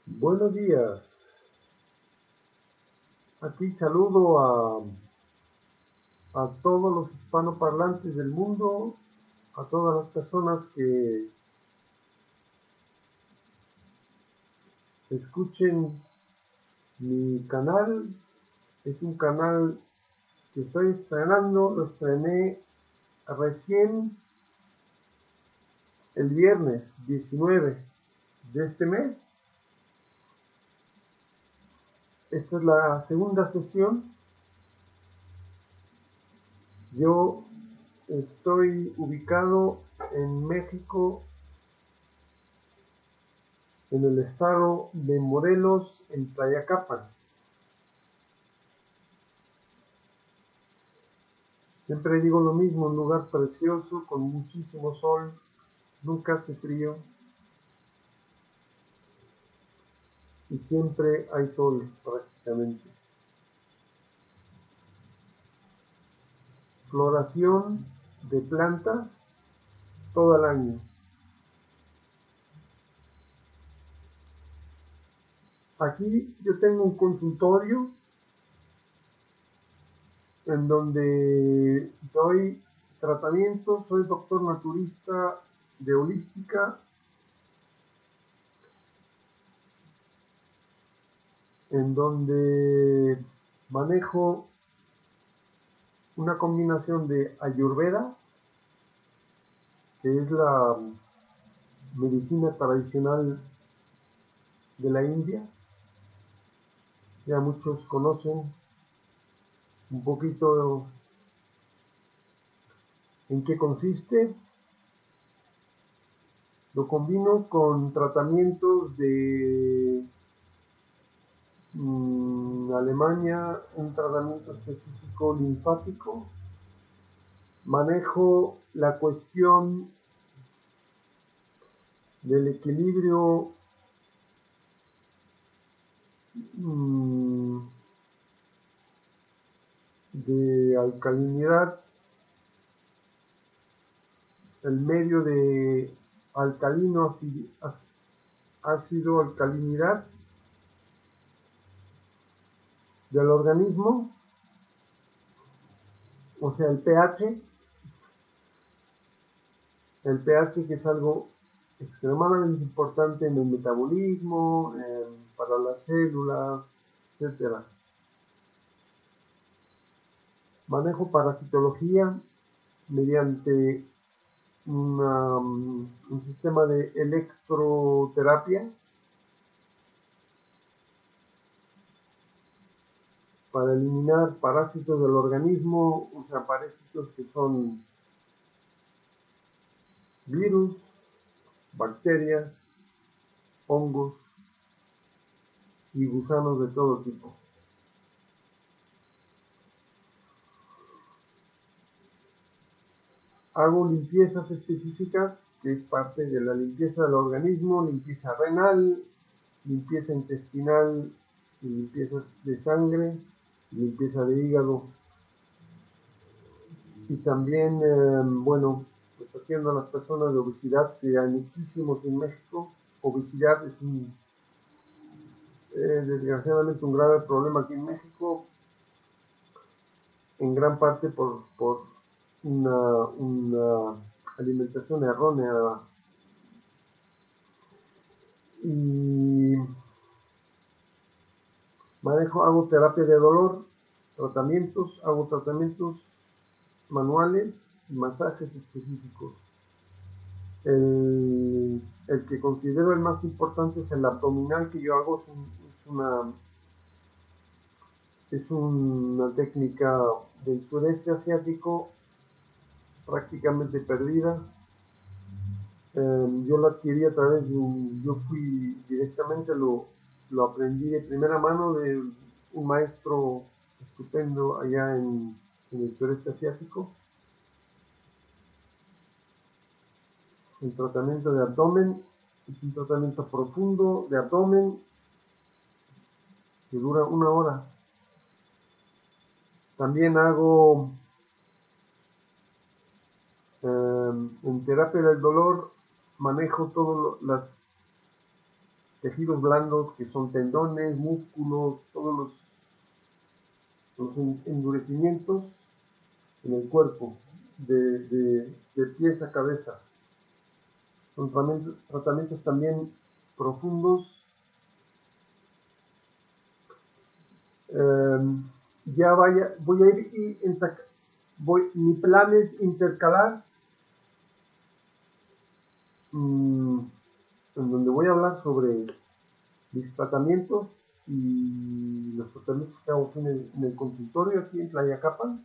Buenos días. Aquí saludo a todos los hispanoparlantes del mundo, a todas las personas que escuchen mi canal. Es un canal que estoy estrenando, lo estrené recién el viernes 19 de este mes. Esta es la segunda sesión. Yo estoy ubicado en México, en el estado de Morelos, en Tlayacapan. Siempre digo lo mismo, un lugar precioso, con muchísimo sol, nunca hace frío y siempre hay sol prácticamente. Floración de plantas todo el año. Aquí yo tengo un consultorio en donde doy tratamiento, soy doctor naturista de holística, en donde manejo una combinación de ayurveda, que es la medicina tradicional de la India. Ya muchos conocen un poquito en qué consiste. Lo combino con tratamientos de Alemania, un tratamiento específico linfático. Manejo la cuestión del equilibrio de alcalinidad, el medio de alcalino, ácido alcalinidad del organismo, o sea, el pH que es algo extremadamente importante en el metabolismo, para las células, etcétera. Manejo parasitología mediante un sistema de electroterapia para eliminar parásitos del organismo, o sea, parásitos que son virus, bacterias, hongos y gusanos de todo tipo. Hago limpiezas específicas, que es parte de la limpieza del organismo, limpieza renal, limpieza intestinal, limpieza de sangre, limpieza de hígado. Y también, bueno, protegiendo a las personas de obesidad, que hay muchísimos en México. Obesidad es desgraciadamente un grave problema aquí en México, en gran parte por una alimentación errónea. Y hago terapia de dolor, hago tratamientos manuales y masajes específicos. El que considero el más importante es el abdominal que yo hago, es una técnica del sureste asiático prácticamente perdida. Yo lo adquirí a través yo fui directamente, lo aprendí de primera mano de un maestro estupendo allá en el sureste asiático. El tratamiento de abdomen es un tratamiento profundo de abdomen que dura 1 hora. También hago en terapia del dolor, manejo todas tejidos blandos que son tendones, músculos, todos los endurecimientos en el cuerpo, de pies a cabeza. Son tratamientos también profundos. Ya voy a ir mi plan es intercalar en donde voy a hablar sobre mis tratamientos y los tratamientos que hago aquí en el consultorio, aquí en Tlayacapan,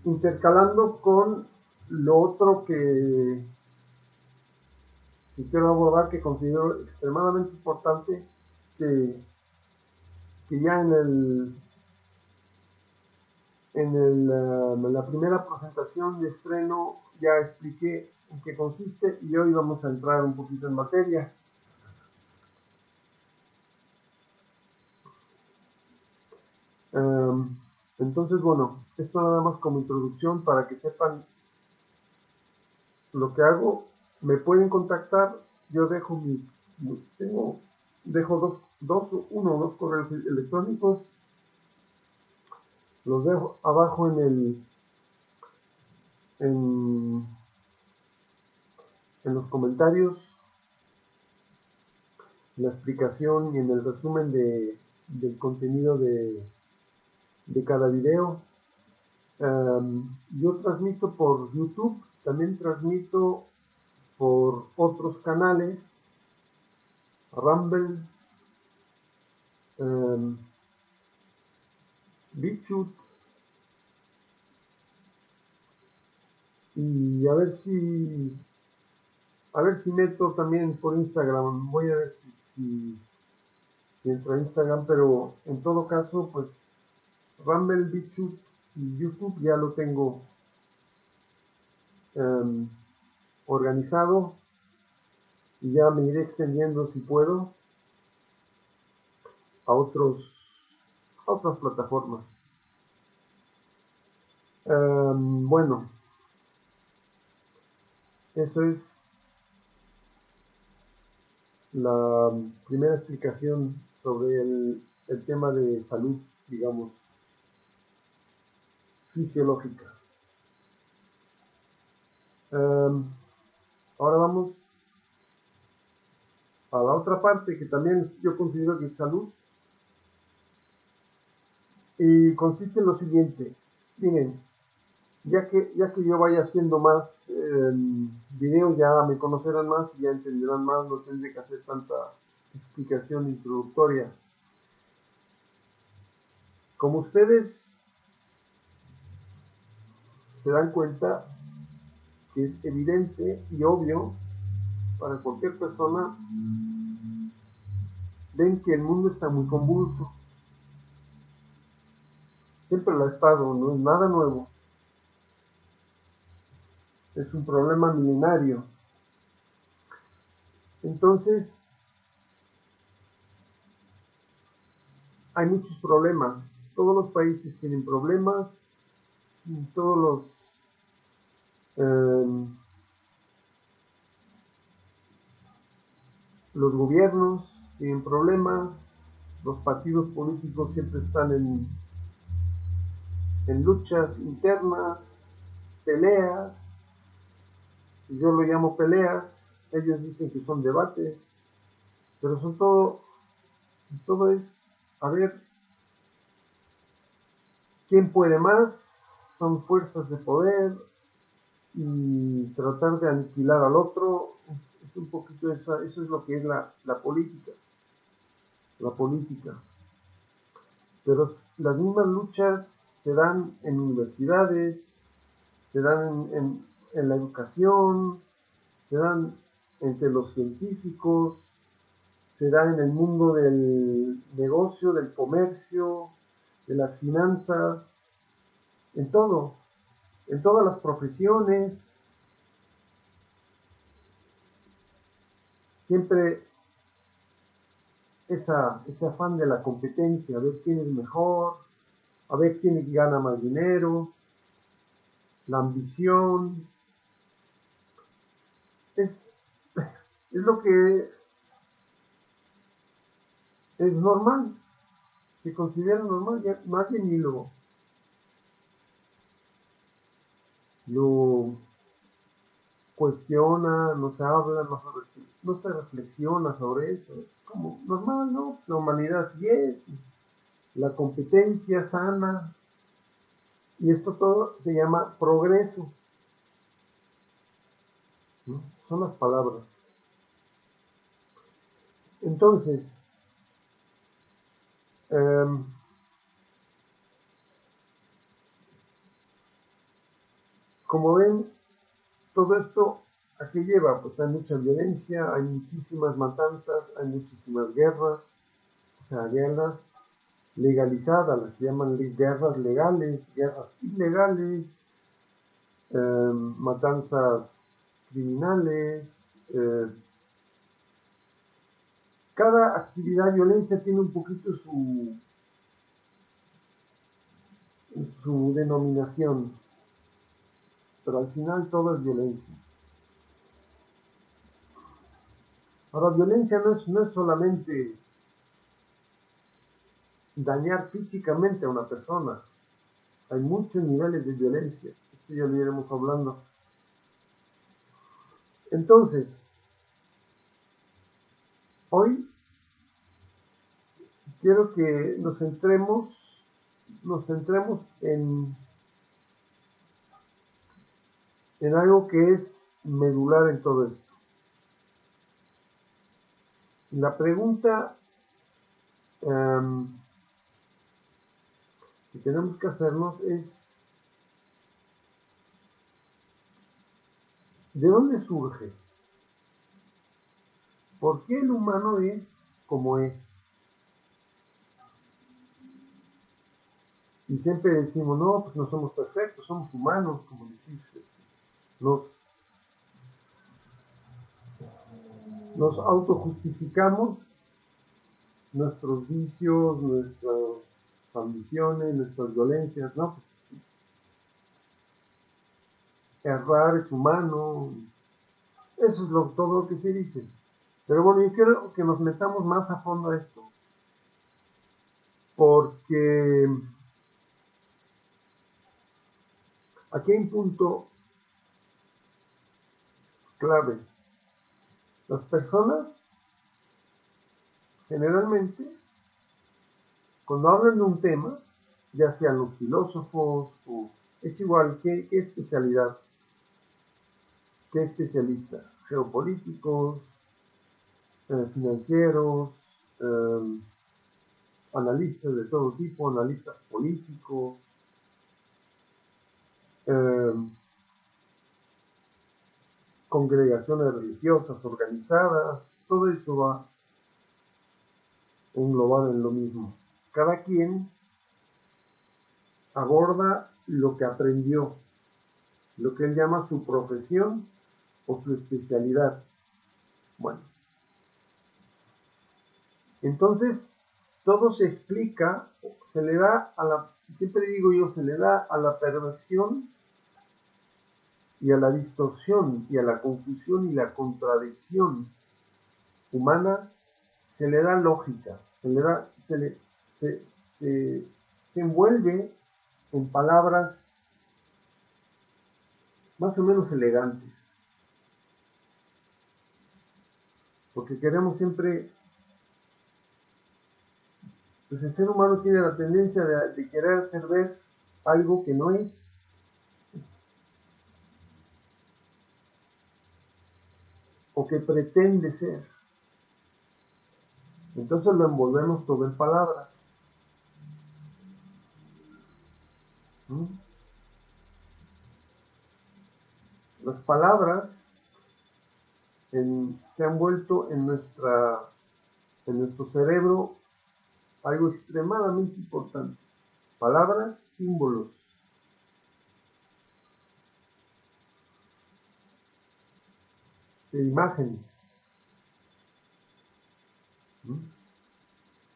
intercalando con lo otro que quiero abordar, que considero extremadamente importante, que ya en la primera presentación de estreno ya expliqué en qué consiste, y hoy vamos a entrar un poquito en materia. Entonces, bueno, esto nada más como introducción para que sepan lo que hago. Me pueden contactar, yo dejo uno o dos correos electrónicos, los dejo abajo en los comentarios, en la explicación y en el resumen del contenido de cada video. Yo transmito por YouTube, también transmito por otros canales, Rumble, BitChute, y a ver si meto también por Instagram. Voy a ver si entro a Instagram, pero en todo caso, pues Rumble, BitChute y YouTube ya lo tengo organizado, y ya me iré extendiendo, si puedo, a otras plataformas. Bueno, eso es la primera explicación sobre el tema de salud, digamos, fisiológica. Ahora vamos a la otra parte que también yo considero que es salud, y consiste en lo siguiente. Miren, ya que yo vaya haciendo más videos, ya me conocerán más y ya entenderán más, no tendré que hacer tanta explicación introductoria. Como ustedes se dan cuenta, que es evidente y obvio para cualquier persona, ven que el mundo está muy convulso. Siempre lo ha estado, no es nada nuevo. Es un problema milenario. Entonces, hay muchos problemas. Todos los países tienen problemas, todos los gobiernos tienen problemas, los partidos políticos siempre están en luchas internas, peleas. Yo lo llamo peleas, ellos dicen que son debates, pero todo es a ver quién puede más. Son fuerzas de poder y tratar de aniquilar al otro. Es un poquito eso es lo que es la política. Pero las mismas luchas se dan en universidades, se dan en la educación, se dan entre los científicos, se dan en el mundo del negocio, del comercio, de las finanzas, en todo, en todas las profesiones. Siempre ese afán de la competencia, a ver quién es mejor, a ver quién gana más dinero, la ambición. Es Es lo que es normal, se considera normal, ya nadie ni lo cuestiona, no se habla, no se reflexiona sobre eso. Es como normal, ¿no? La humanidad sí es, la competencia sana, y esto todo se llama progreso, ¿no? Son las palabras. Entonces, eh, como ven, todo esto, ¿a qué lleva? Pues hay mucha violencia, hay muchísimas matanzas, hay muchísimas guerras, o sea, guerras legalizadas, las llaman guerras legales, guerras ilegales, matanzas criminales. Cada actividad violenta tiene un poquito su denominación, pero al final todo es violencia. Ahora, violencia no es solamente dañar físicamente a una persona, hay muchos niveles de violencia, esto ya lo iremos hablando. Entonces, hoy quiero que nos centremos en algo que es medular en todo esto. La pregunta que tenemos que hacernos es, ¿de dónde surge? ¿Por qué el humano es como es? Y siempre decimos, no, pues no somos perfectos, somos humanos, como decís. Nos, nos autojustificamos nuestros vicios, nuestras ambiciones, nuestras violencias, ¿no? Errar es humano, eso es todo lo que se dice. Pero bueno, yo quiero que nos metamos más a fondo a esto, porque aquí hay un punto clave. Las personas, generalmente, cuando hablan de un tema, ya sean los filósofos, o es igual, ¿qué especialidad? ¿Qué especialistas? Geopolíticos, financieros, analistas de todo tipo, analistas políticos, eh, congregaciones religiosas organizadas, todo eso va englobado en lo mismo. Cada quien aborda lo que aprendió, lo que él llama su profesión o su especialidad. Bueno, entonces todo se explica, se le da siempre digo yo, se le da a la perversión y a la distorsión y a la confusión y la contradicción humana, se le da lógica, se envuelve en palabras más o menos elegantes, porque queremos siempre, pues el ser humano tiene la tendencia de querer hacer ver algo que no es, o que pretende ser. Entonces lo envolvemos todo en palabras. ¿Mm? Las palabras se han vuelto en nuestro cerebro algo extremadamente importante. Palabras, símbolos, imágenes. ¿Mm?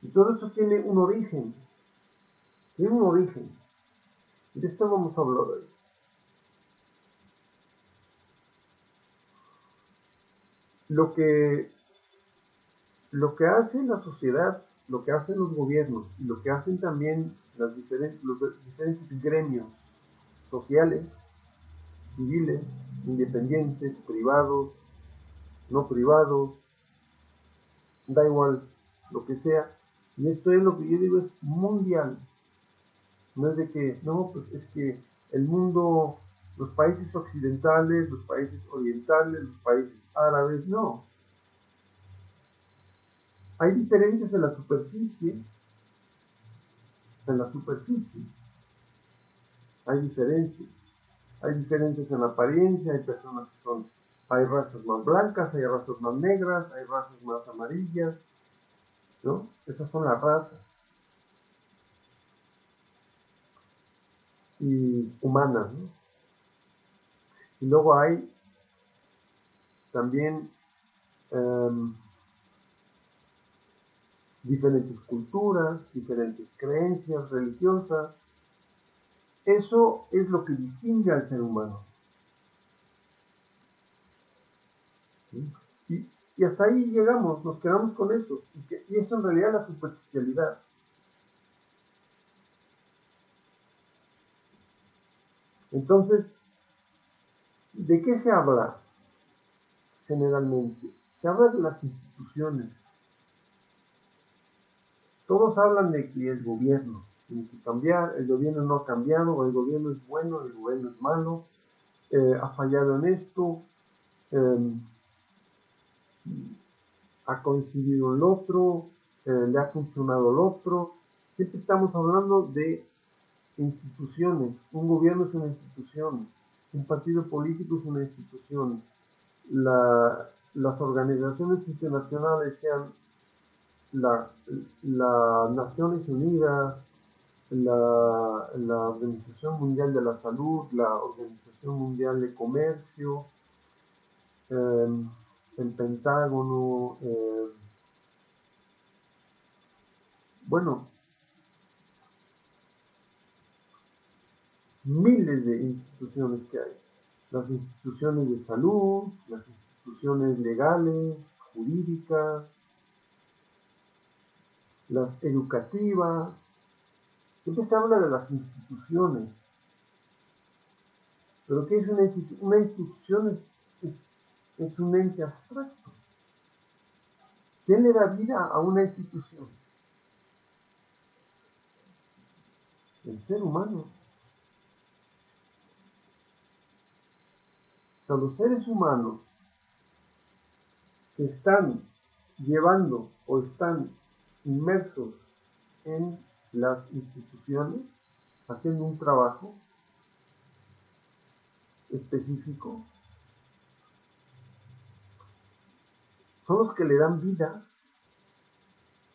Y todo eso tiene un origen. Tiene un origen. Y de esto vamos a hablar hoy. Lo que, lo que hace la sociedad, lo que hacen los gobiernos y lo que hacen también los diferentes gremios sociales, civiles, independientes, privados, no privados, da igual lo que sea, y esto es lo que yo digo, es mundial. No es de que, no, pues es que el mundo, los países occidentales, los países orientales, los países árabes, no. Hay diferencias en la superficie, hay diferencias. Hay diferencias en la apariencia, hay personas que son, hay razas más blancas, hay razas más negras, hay razas más amarillas, ¿no? Esas son las razas y humanas, ¿no? Y luego hay también diferentes culturas, diferentes creencias religiosas. Eso es lo que distingue al ser humano. ¿Sí? Y hasta ahí llegamos, nos quedamos con eso. Y eso en realidad es la superficialidad. Entonces, ¿de qué se habla generalmente? Se habla de las instituciones. Todos hablan de que el gobierno tiene que cambiar, el gobierno no ha cambiado, o el gobierno es bueno, el gobierno es malo, ha fallado en esto, eh, ha coincidido el otro, le ha funcionado el otro. Siempre estamos hablando de instituciones. Un gobierno es una institución, un partido político es una institución, las organizaciones internacionales, sean las Naciones Unidas, la Organización Mundial de la Salud, la Organización Mundial de Comercio, eh, el Pentágono, bueno, miles de instituciones que hay. Las instituciones de salud, las instituciones legales, jurídicas, las educativas. Siempre se habla de las instituciones, pero ¿qué es una institución? Una institución es un ente abstracto. ¿Quién le da vida a una institución? El ser humano. O sea, los seres humanos que están llevando o están inmersos en las instituciones, haciendo un trabajo específico, son los que le dan vida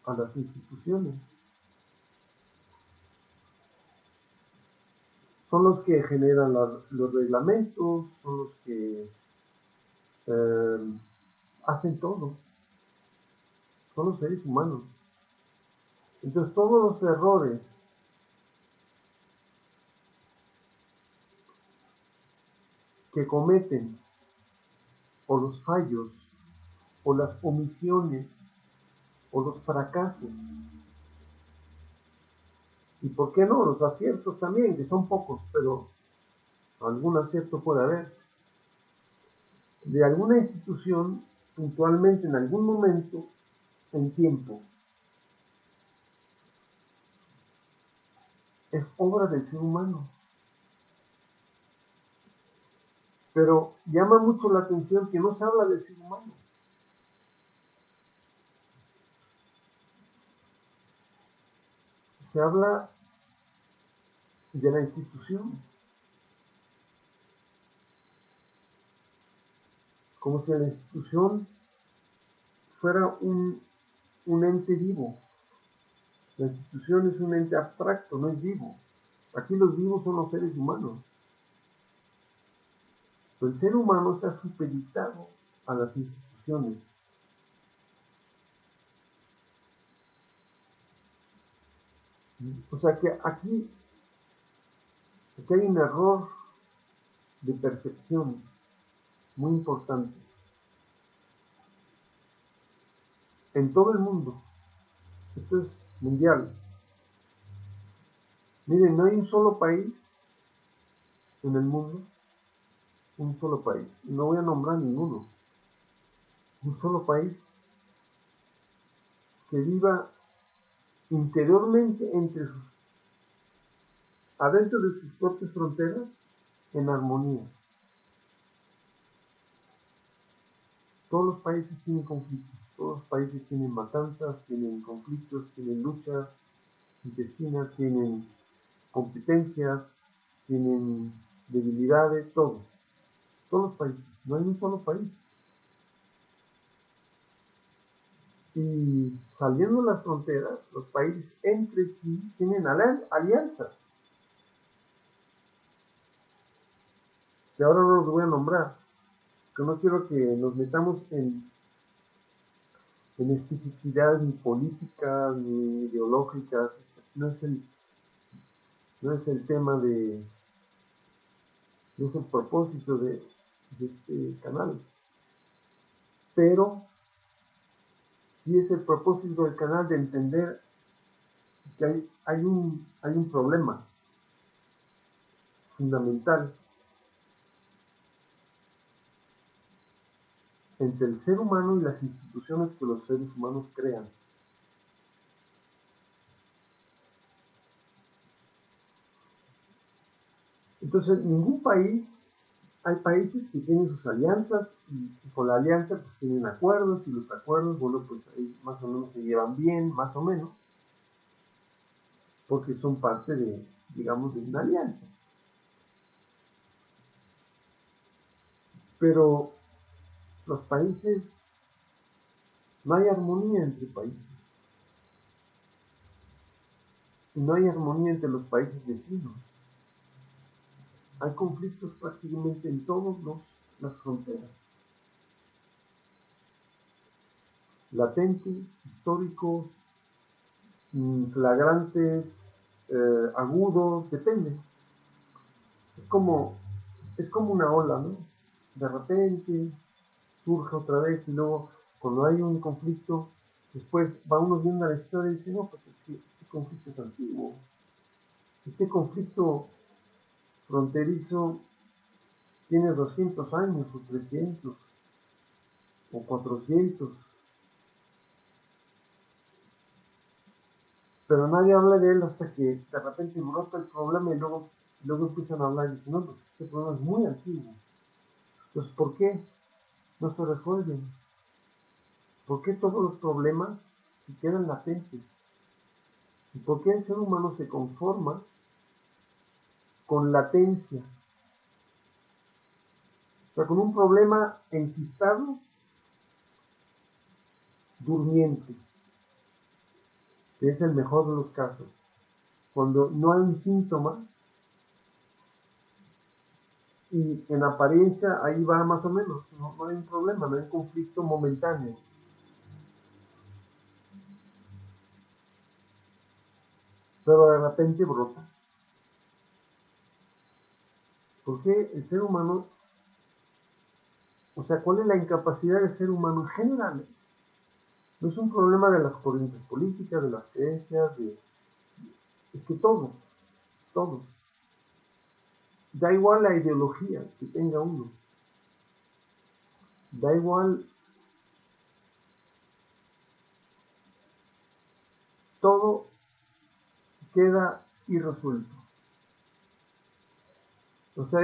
a las instituciones. Son los que generan los reglamentos, son los que hacen todo. Son los seres humanos. Entonces todos los errores que cometen, o los fallos, o las omisiones, o los fracasos, y por qué no, los aciertos también, que son pocos, pero algún acierto puede haber, de alguna institución, puntualmente en algún momento, en tiempo, es obra del ser humano. Pero llama mucho la atención que no se habla del ser humano. Se habla de la institución, como si la institución fuera un ente vivo. La institución es un ente abstracto, no es vivo. Aquí los vivos son los seres humanos. Pero el ser humano está supeditado a las instituciones. O sea que aquí hay un error de percepción muy importante. en todo el mundo. Esto es mundial. Miren, no hay un solo país en el mundo, un solo país, no voy a nombrar ninguno, un solo país que viva interiormente adentro de sus propias fronteras en armonía. Todos los países tienen conflictos, todos los países tienen matanzas, tienen conflictos, tienen luchas intestinas, tienen competencias, tienen debilidades, todos los países, no hay un solo país. Y saliendo de las fronteras, los países entre sí tienen alianzas, que ahora no los voy a nombrar, que no quiero que nos metamos en especificidades ni políticas ni ideológicas, no es el tema no es el propósito de este canal, pero sí es el propósito del canal de entender que hay un problema fundamental entre el ser humano y las instituciones que los seres humanos crean. Entonces, ningún país, hay países que tienen sus alianzas y con la alianza pues tienen acuerdos y los acuerdos, bueno, pues ahí más o menos se llevan bien, más o menos, porque son parte de, digamos, de una alianza. Pero los países, no hay armonía entre países. Y no hay armonía entre los países vecinos. Hay conflictos prácticamente en todas las fronteras. Latentes, históricos, flagrantes, agudos, depende. Es como una ola, ¿no? De repente surge otra vez y luego cuando hay un conflicto, después va uno viendo la historia y dice, no, pues es que este conflicto es antiguo. Este conflicto fronterizo tiene 200 años o 300 o 400, pero nadie habla de él hasta que de repente brota el problema y luego empiezan a hablar y dicen, no, pues este problema es muy antiguo. Entonces, ¿por qué no se resuelven? ¿Por qué todos los problemas se quedan latentes? ¿Y por qué el ser humano se conforma con latencia? O sea, con un problema enquistado, durmiente, que es el mejor de los casos. Cuando no hay un síntoma y en apariencia ahí va más o menos, no hay un problema, no hay un conflicto momentáneo. Pero de repente brota. ¿Por qué el ser humano, o sea, cuál es la incapacidad del ser humano en general? No es un problema de las corrientes políticas, de las creencias, es que todo. Da igual la ideología que tenga uno. Da igual, todo queda irresuelto. O sea,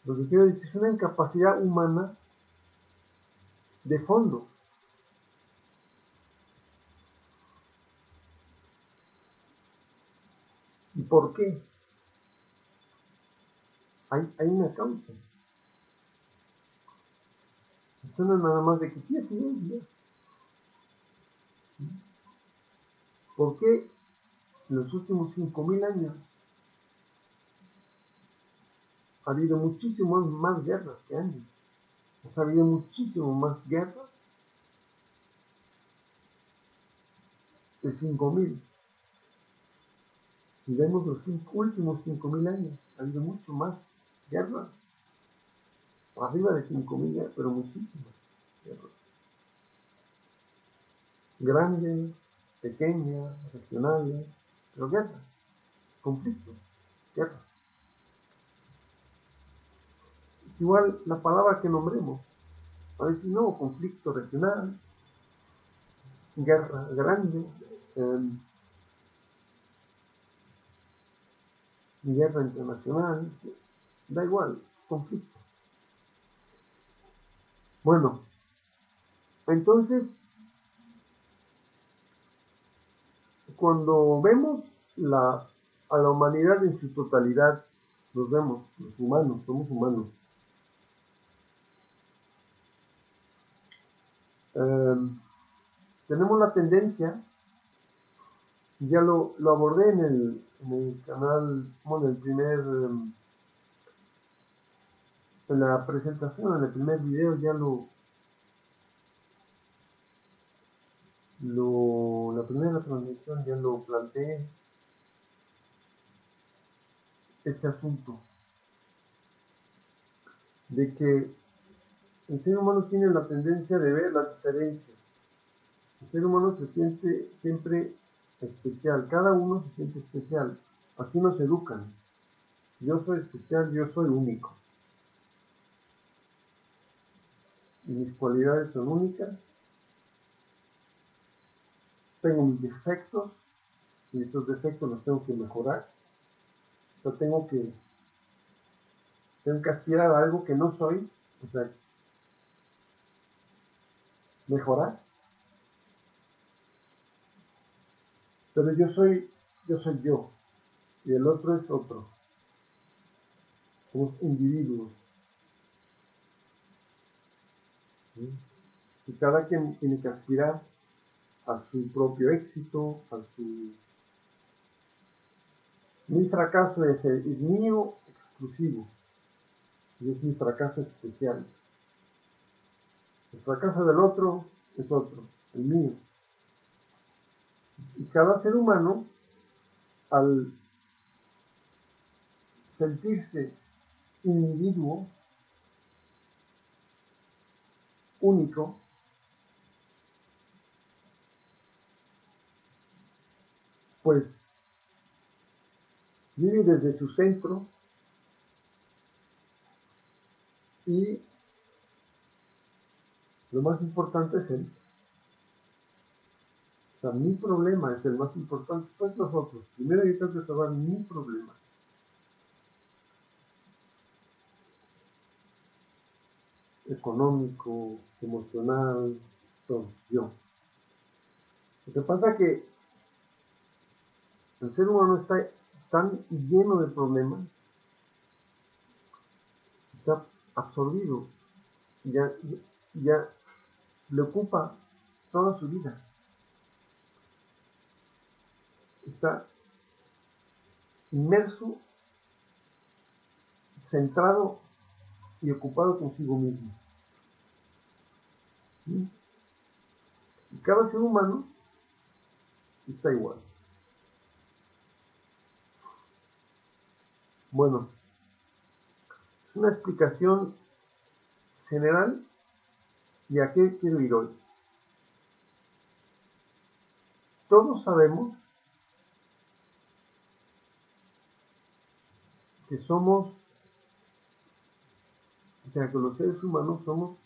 lo que quiero decir, es una incapacidad humana de fondo. ¿Y por qué? Hay una causa. Esto no es nada más de que sí, así es, ya. ¿Por qué en los últimos 5.000 años ha habido muchísimas más guerras que antes? Ha habido muchísimo más guerras de 5.000. Si vemos los últimos 5.000 años, ha habido mucho más guerras. Arriba de 5.000, pero muchísimas guerras. grandes, pequeñas, regionales, pero guerras, conflictos, guerras. Igual la palabra que nombremos, a ver si no, conflicto regional, guerra grande, guerra internacional, da igual, conflicto. Bueno, entonces, cuando vemos a la humanidad en su totalidad, nos vemos, los humanos, somos humanos. Tenemos la tendencia, ya lo abordé en el canal, bueno, en la presentación, en el primer video ya la primera transmisión ya lo planteé, este asunto de que el ser humano tiene la tendencia de ver las diferencias. El ser humano se siente siempre especial, cada uno se siente especial, así nos educan. Yo soy especial, yo soy único. Y mis cualidades son únicas. Tengo mis defectos y esos defectos los tengo que mejorar. Yo tengo que aspirar a algo que no soy, o sea, mejorar. Pero yo soy yo y el otro es otro. Somos individuos. ¿Sí? Y cada quien tiene que aspirar a su propio éxito, a su... Mi fracaso es mío exclusivo y es mi fracaso especial. El fracaso del otro es otro, el mío. Y cada ser humano, al sentirse individuo, único, pues vive desde su centro y lo más importante es él. O sea, mi problema es el más importante, pues los otros. Primero yo tengo que resolver mi problema. Económico, emocional, todo, yo. Lo que pasa es que el ser humano está tan lleno de problemas, está absorbido, ya le ocupa toda su vida. Está inmerso, centrado y ocupado consigo mismo. ¿Sí? Y cada ser humano está igual. Bueno, es una explicación general y a qué quiero ir hoy. Todos sabemos que somos, o sea, que los seres humanos somos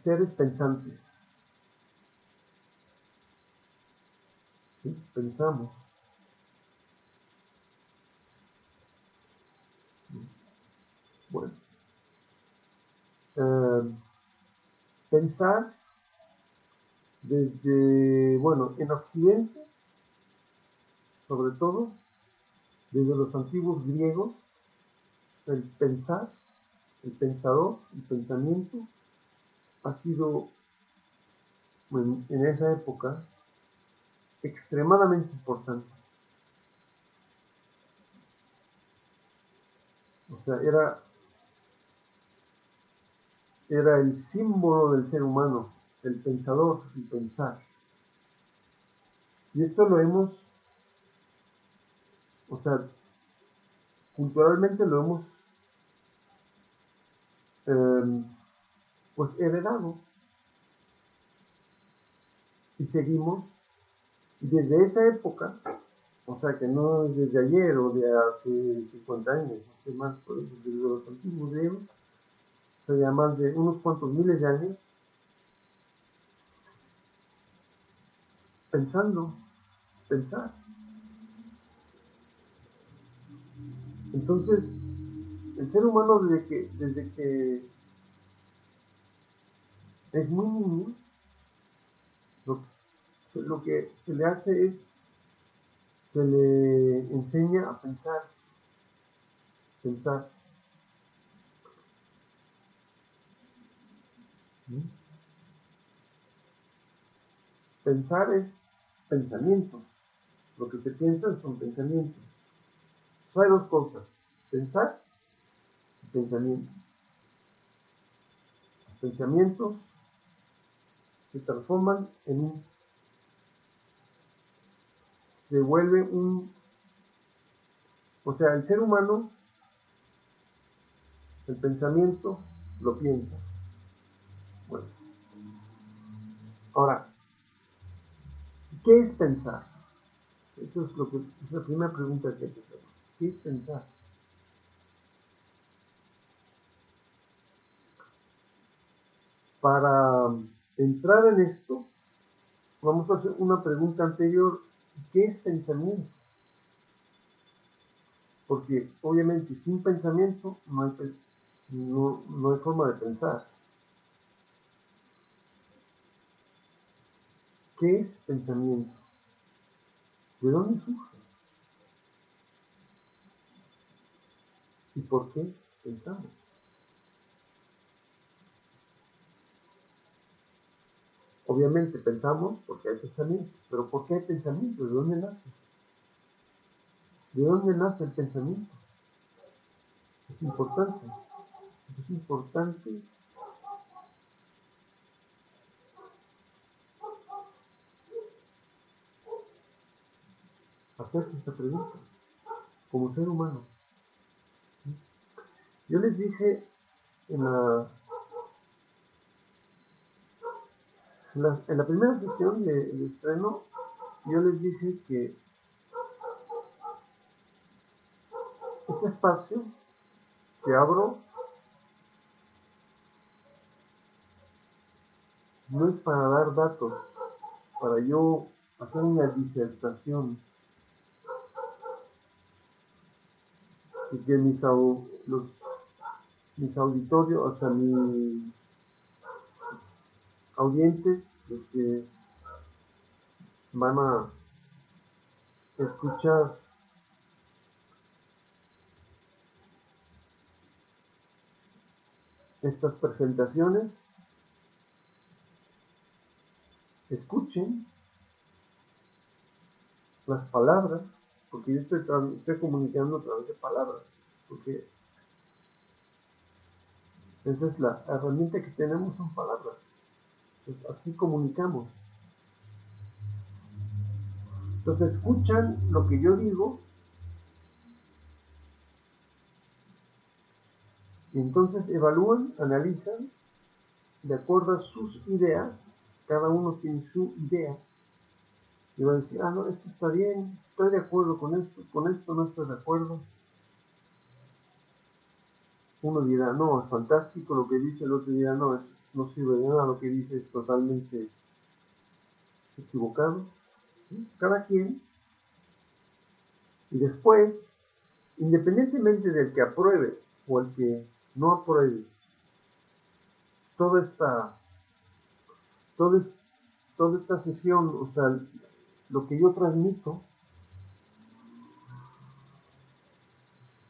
seres pensantes. ¿Sí? Pensamos. Bueno, pensar desde, bueno, en Occidente, sobre todo, desde los antiguos griegos, el pensar, el pensador, el pensamiento, ha sido, bueno, en esa época, extremadamente importante. O sea, era el símbolo del ser humano, el pensador, el pensar. Y esto lo hemos, o sea, culturalmente lo hemos pues heredado. Y seguimos desde esa época, o sea que no es desde ayer o de hace 50 años, hace más, por eso, desde los antiguos griegos, o sea, ya más de unos cuantos miles de años, pensar. Entonces, el ser humano desde que es muy niño, lo que se le hace es, se le enseña a pensar. ¿Sí? Pensar es pensamiento. Lo que se piensa son pensamientos. Hay dos cosas, pensar y pensamiento. Los pensamientos se transforman se vuelve o sea, el ser humano, el pensamiento lo piensa. Bueno, ahora, ¿qué es pensar? Eso es la primera pregunta que hay que hacer. ¿Qué es pensar? Para entrar en esto, vamos a hacer una pregunta anterior. ¿Qué es pensamiento? Porque obviamente sin pensamiento no hay forma de pensar. ¿Qué es pensamiento? ¿De dónde surge? ¿Y por qué pensamos? Obviamente pensamos porque hay pensamiento, pero ¿por qué hay pensamiento? ¿De dónde nace? ¿De dónde nace el pensamiento? Es importante. Es importante hacerse esta pregunta como ser humano. Yo les dije en la primera sesión de estreno, yo les dije que este espacio que abro no es para dar datos, para yo hacer una disertación y que mis auditorios, o sea, mis audientes, los que van a escuchar estas presentaciones, escuchen las palabras, porque yo estoy comunicando a través de palabras, porque esa es la herramienta que tenemos, son palabras. Entonces, así comunicamos. Entonces escuchan lo que yo digo y entonces evalúan, analizan de acuerdo a sus ideas. Cada uno tiene su idea y va a decir, no, esto está bien, estoy de acuerdo con esto no estoy de acuerdo. Uno dirá, no, es fantástico lo que dice, el otro dirá, no, no sirve de nada, lo que dice es totalmente equivocado. ¿Sí? Cada quien. Y después, independientemente del que apruebe o el que no apruebe toda esta, toda, toda esta sesión, o sea, lo que yo transmito,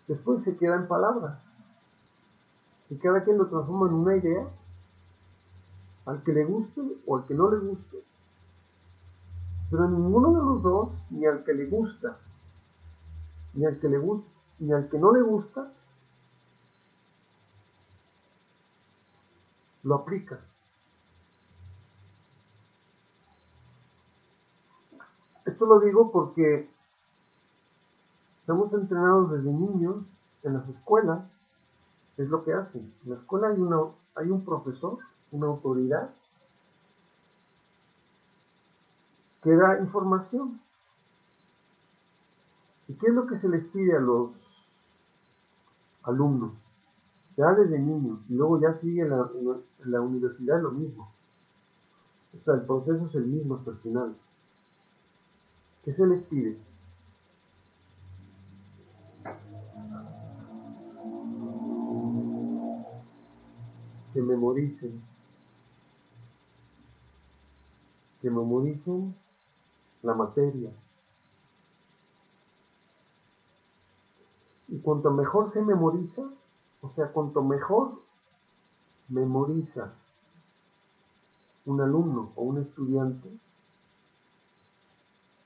después se queda en palabras. Y cada quien lo transforma en una idea, al que le guste o al que no le guste. Pero ninguno de los dos, ni al que le gusta, ni al que le gusta, ni al que no le gusta, lo aplica. Esto lo digo porque estamos entrenados desde niños en las escuelas, es lo que hacen. En la escuela hay un profesor una autoridad que da información. ¿Y qué es lo que se les pide a los alumnos? Ya desde niños, y luego ya sigue en la universidad lo mismo. O sea, el proceso es el mismo hasta el final. ¿Qué se les pide? Que memoricen la materia. Y cuanto mejor se memoriza, o sea, cuanto mejor memoriza un alumno o un estudiante,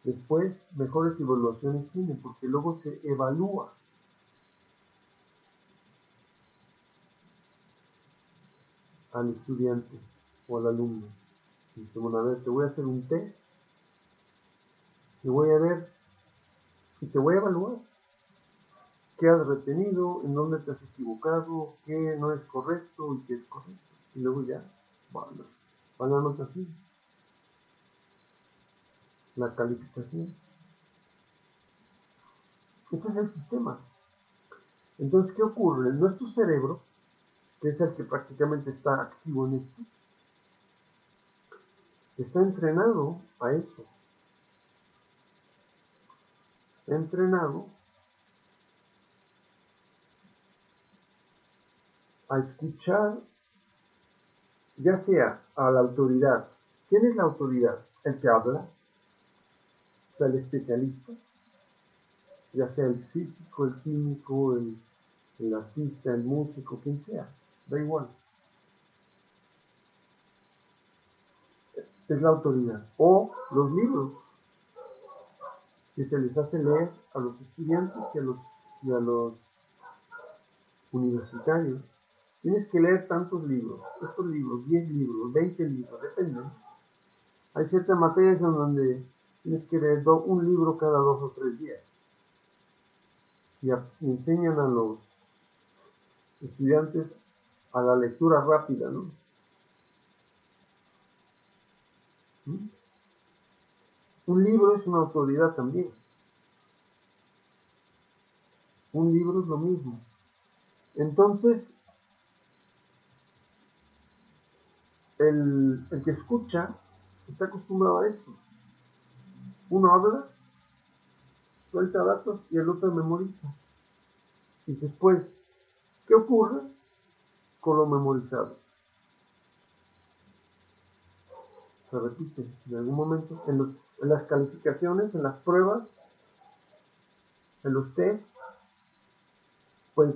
después mejores evaluaciones tiene, porque luego se evalúa. Al estudiante o al alumno. Dice, bueno, a ver, te voy a hacer un test y voy a ver y te voy a evaluar qué has retenido, en dónde te has equivocado, qué no es correcto y qué es correcto. Y luego ya van la nota así, la calificación. Este es el sistema. Entonces, ¿qué ocurre? Nuestro cerebro, que es el que prácticamente está activo en esto, está entrenado a eso. Está entrenado a escuchar, ya sea a la autoridad. ¿Quién es la autoridad? El que habla, o sea, el especialista, ya sea el físico, el químico, el artista, el músico, quien sea, da igual, es la autoridad. O los libros que se les hace leer a los estudiantes y a los universitarios. Tienes que leer tantos libros, estos libros, 10 libros, 20 libros, depende. Hay ciertas materias en donde tienes que leer un libro cada 2 o 3 días. Y enseñan a los estudiantes a la lectura rápida, ¿no? Un libro es una autoridad también. Un libro es lo mismo. Entonces, el que escucha está acostumbrado a eso. Uno habla, suelta datos y el otro memoriza. Y después, ¿qué ocurre con lo memorizado? Se repite en algún momento en las calificaciones, en las pruebas, en los test, pues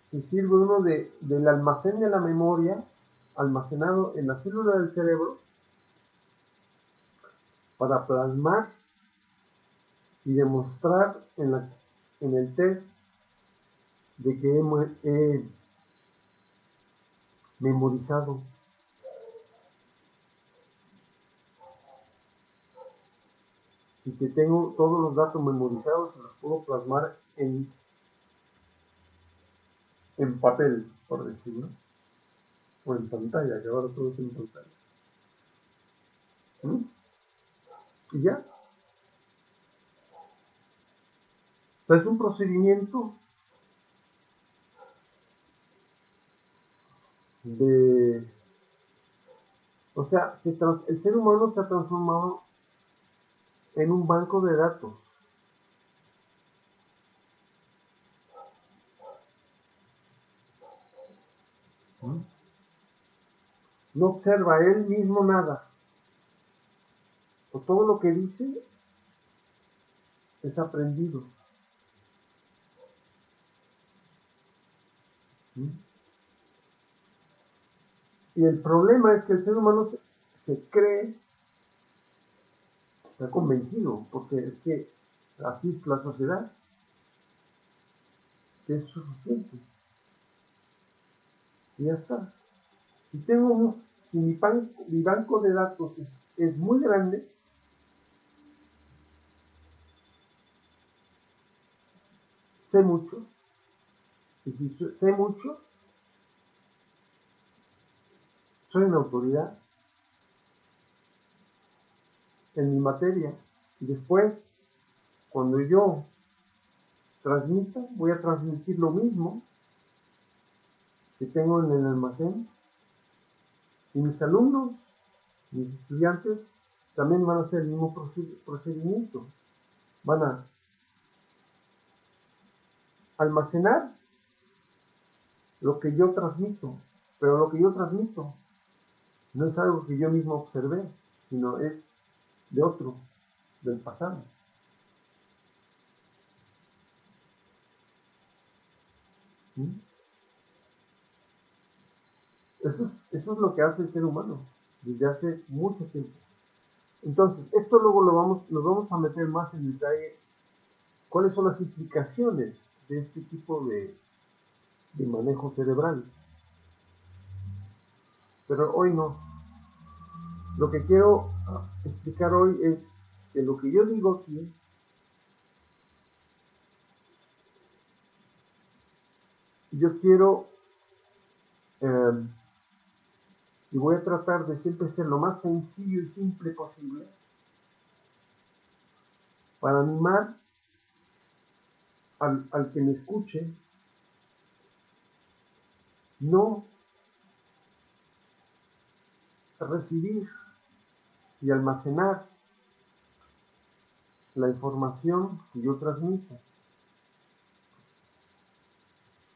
se sirve uno del almacén de la memoria almacenado en la célula del cerebro para plasmar y demostrar en el test de que he memorizado. Y que tengo todos los datos memorizados y los puedo plasmar en papel, por decirlo, o en pantalla, que ahora todo es en pantalla. ¿Mm? Y ya. O sea, es un procedimiento de... O sea, el ser humano se ha transformado en un banco de datos. ¿Mm? No observa él mismo nada. O todo lo que dice es aprendido. ¿Mm? Y el problema es que el ser humano se cree, está convencido, porque es que así es la sociedad, que es suficiente. Y ya está. Si mi banco de datos es muy grande, sé mucho, y si sé mucho, soy una autoridad en mi materia. Y después, cuando yo transmita, voy a transmitir lo mismo que tengo en el almacén. Y mis alumnos, mis estudiantes, también van a hacer el mismo procedimiento. Van a almacenar lo que yo transmito, pero lo que yo transmito no es algo que yo mismo observé, sino es de otro, del pasado. ¿Sí? Eso es lo que hace el ser humano desde hace mucho tiempo. Entonces, esto luego nos vamos a meter más en detalle cuáles son las implicaciones de este tipo de manejo cerebral. Pero hoy no. Lo que quiero explicar hoy es que lo que yo digo aquí yo quiero y voy a tratar de siempre ser lo más sencillo y simple posible para animar al que me escuche no recibir y almacenar la información que yo transmito.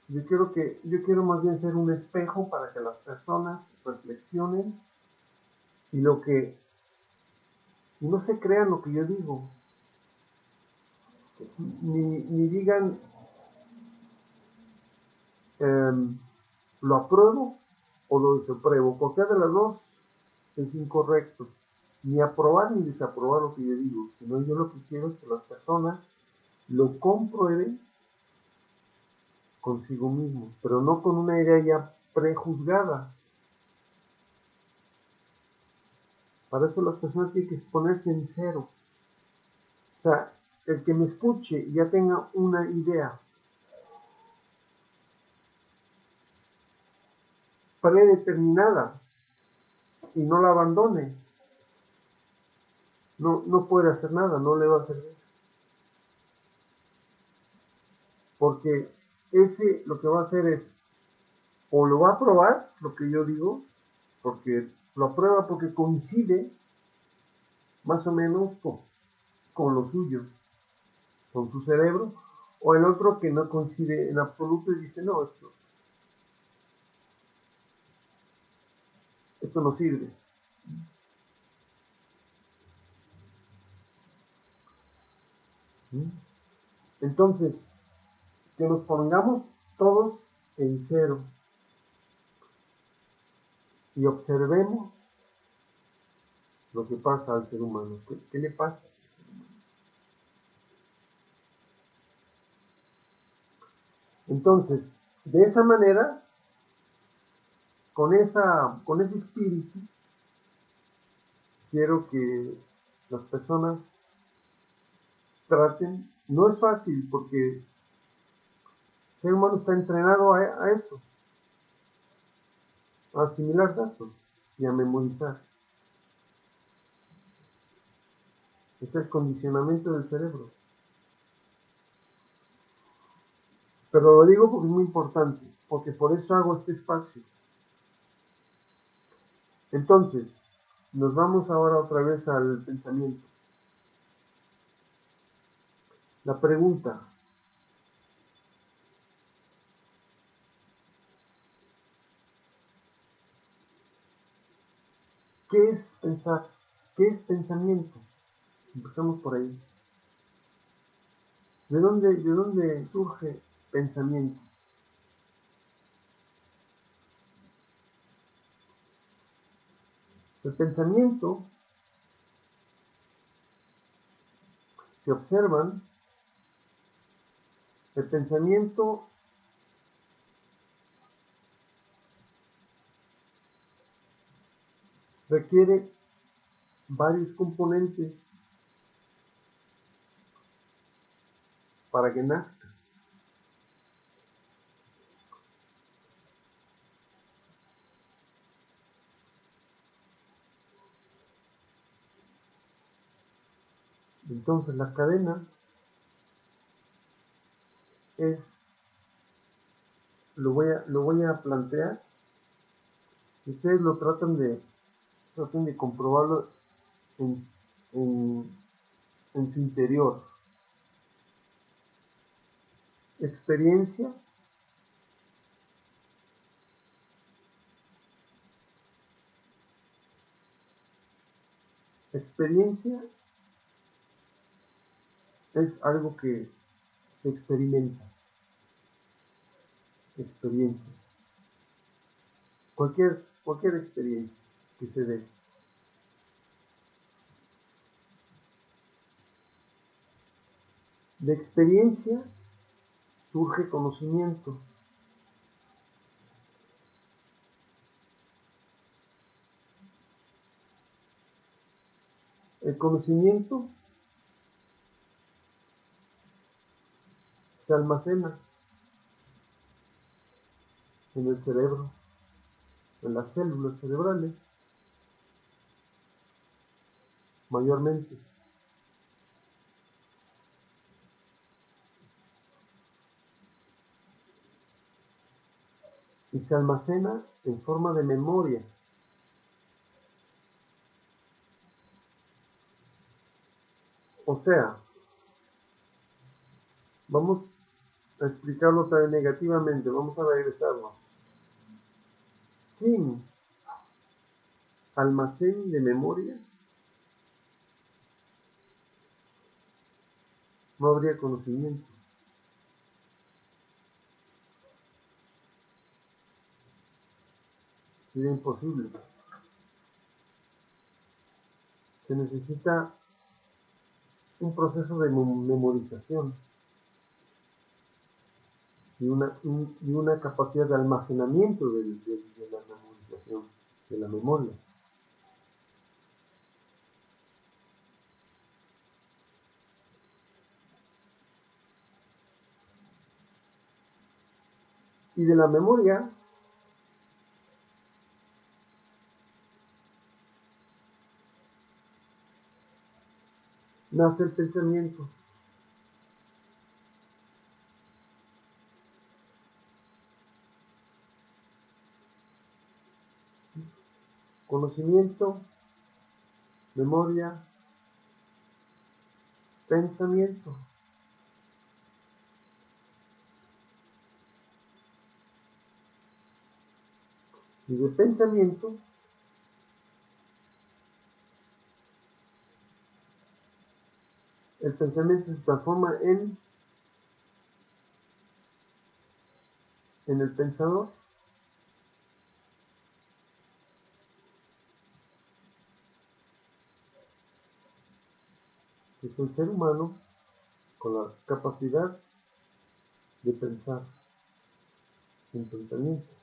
Yo quiero más bien ser un espejo para que las personas reflexionen y no se crean lo que yo digo, ni digan lo apruebo o lo desapruebo. Cualquiera de las dos es incorrecto. Ni aprobar ni desaprobar lo que yo digo, sino yo lo que quiero es que las personas lo comprueben consigo mismo, pero no con una idea ya prejuzgada. Para eso las personas tienen que ponerse en cero. O sea, el que me escuche ya tenga una idea predeterminada y no la abandone. No puede hacer nada, no le va a servir. Porque ese lo que va a hacer es, o lo va a probar, lo que yo digo, porque lo aprueba porque coincide más o menos con lo suyo, con su cerebro, o el otro que no coincide en absoluto y dice, no, esto no sirve. Entonces, que nos pongamos todos en cero y observemos lo que pasa al ser humano. ¿Qué le pasa? Entonces, de esa manera, con ese espíritu, quiero que las personas traten. No es fácil porque el ser humano está entrenado a eso, a asimilar datos y a memorizar. Ese es el condicionamiento del cerebro. Pero lo digo porque es muy importante, porque por eso hago este espacio. Entonces, nos vamos ahora otra vez al pensamiento. La pregunta: ¿qué es pensar? ¿Qué es pensamiento? Empezamos por ahí. ¿De dónde surge pensamiento? El pensamiento, si observan, el pensamiento requiere varios componentes para que nazca. Entonces la cadena es, lo voy a plantear, ustedes lo traten de comprobarlo en, en su interior. Experiencia, experiencia es algo que se experimenta, experiencia, cualquier experiencia que se dé. De experiencia surge conocimiento. El conocimiento se almacena en el cerebro, en las células cerebrales, mayormente. Y se almacena en forma de memoria. O sea, vamos a explicarlo también negativamente, vamos a regresarlo. Sin almacén de memoria, no habría conocimiento. Sería imposible. Se necesita un proceso de memorización y una capacidad de almacenamiento de la memorización, de la memoria. Y de la memoria nace el pensamiento. Conocimiento, memoria, pensamiento. Y de pensamiento el pensamiento se transforma en el pensador. Que es el ser humano con la capacidad de pensar en pensamiento.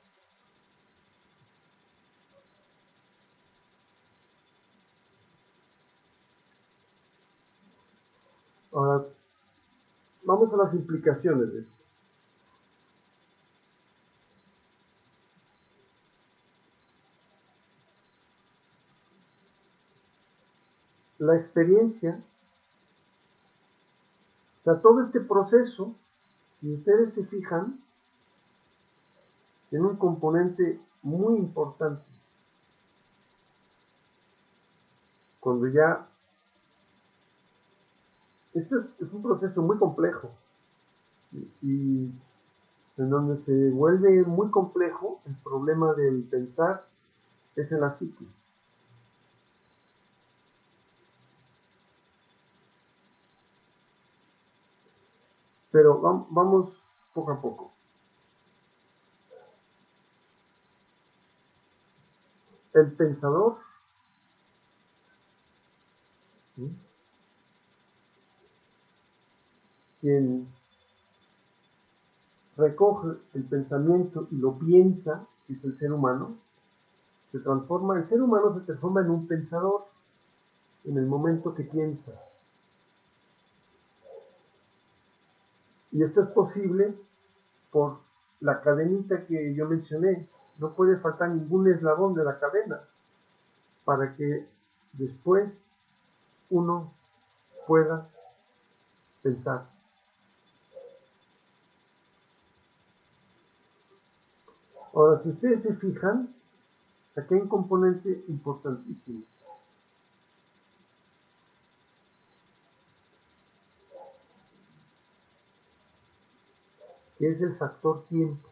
Ahora, vamos a las implicaciones de esto. La experiencia, o sea, todo este proceso, si ustedes se fijan, tiene un componente muy importante. Cuando ya, este es un proceso muy complejo y en donde se vuelve muy complejo el problema del pensar es en la psique. Pero vamos poco a poco. El pensador, ¿sí?, quien recoge el pensamiento y lo piensa, que es el ser humano, el ser humano se transforma en un pensador en el momento que piensa. Y esto es posible por la cadenita que yo mencioné. No puede faltar ningún eslabón de la cadena para que después uno pueda pensar. Ahora, si ustedes se fijan, aquí hay un componente importantísimo. Que es el factor tiempo.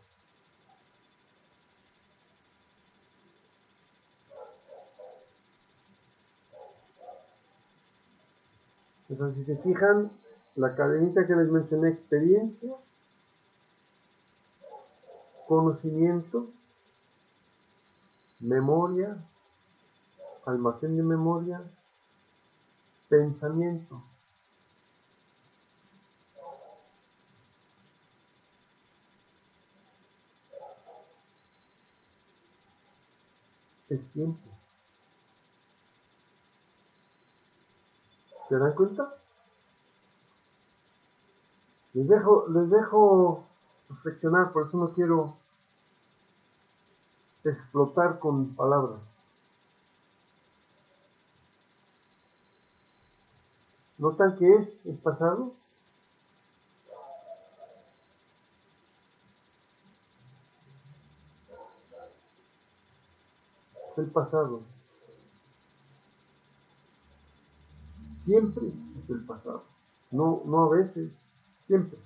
Entonces, si se fijan, la cadenita que les mencioné, experiencia, conocimiento, memoria, almacén de memoria, pensamiento. Es tiempo. ¿Se dan cuenta? Les dejo reflexionar, por eso no quiero explotar con palabras. ¿Notan que es el pasado? Es el pasado. Siempre es el pasado. No a veces, siempre.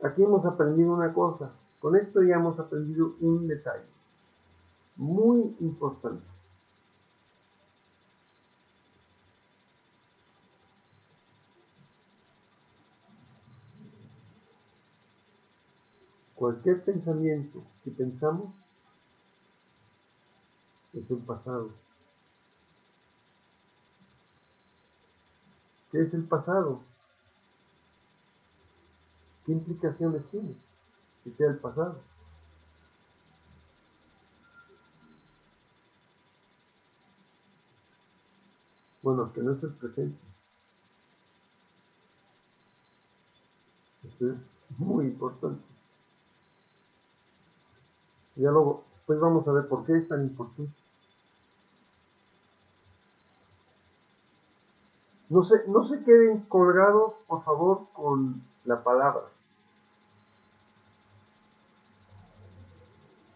Aquí hemos aprendido una cosa. Con esto ya hemos aprendido un detalle muy importante. Cualquier pensamiento que pensamos es el pasado. ¿Qué es el pasado? ¿Qué implicaciones tiene que sea el pasado? Bueno, que no es el presente. Esto es muy importante. Ya luego, pues vamos a ver por qué es tan importante. No se queden colgados, por favor, con la palabra.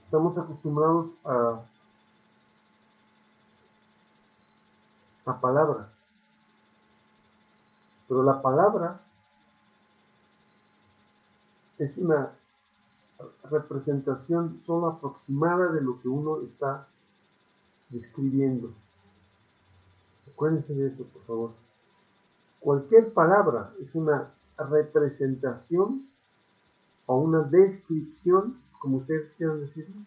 Estamos acostumbrados a palabras, pero la palabra es una representación solo aproximada de lo que uno está describiendo. Acuérdense de eso, por favor. Cualquier palabra es una representación o una descripción, como ustedes quieran decirlo,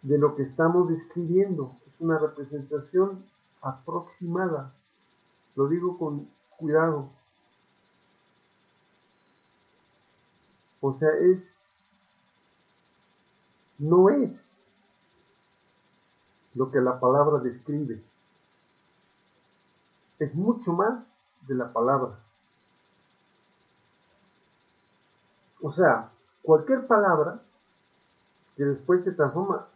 de lo que estamos describiendo. Es una representación aproximada. Lo digo con cuidado. O sea, no es lo que la palabra describe. Es mucho más de la palabra. O sea, cualquier palabra que después se transforma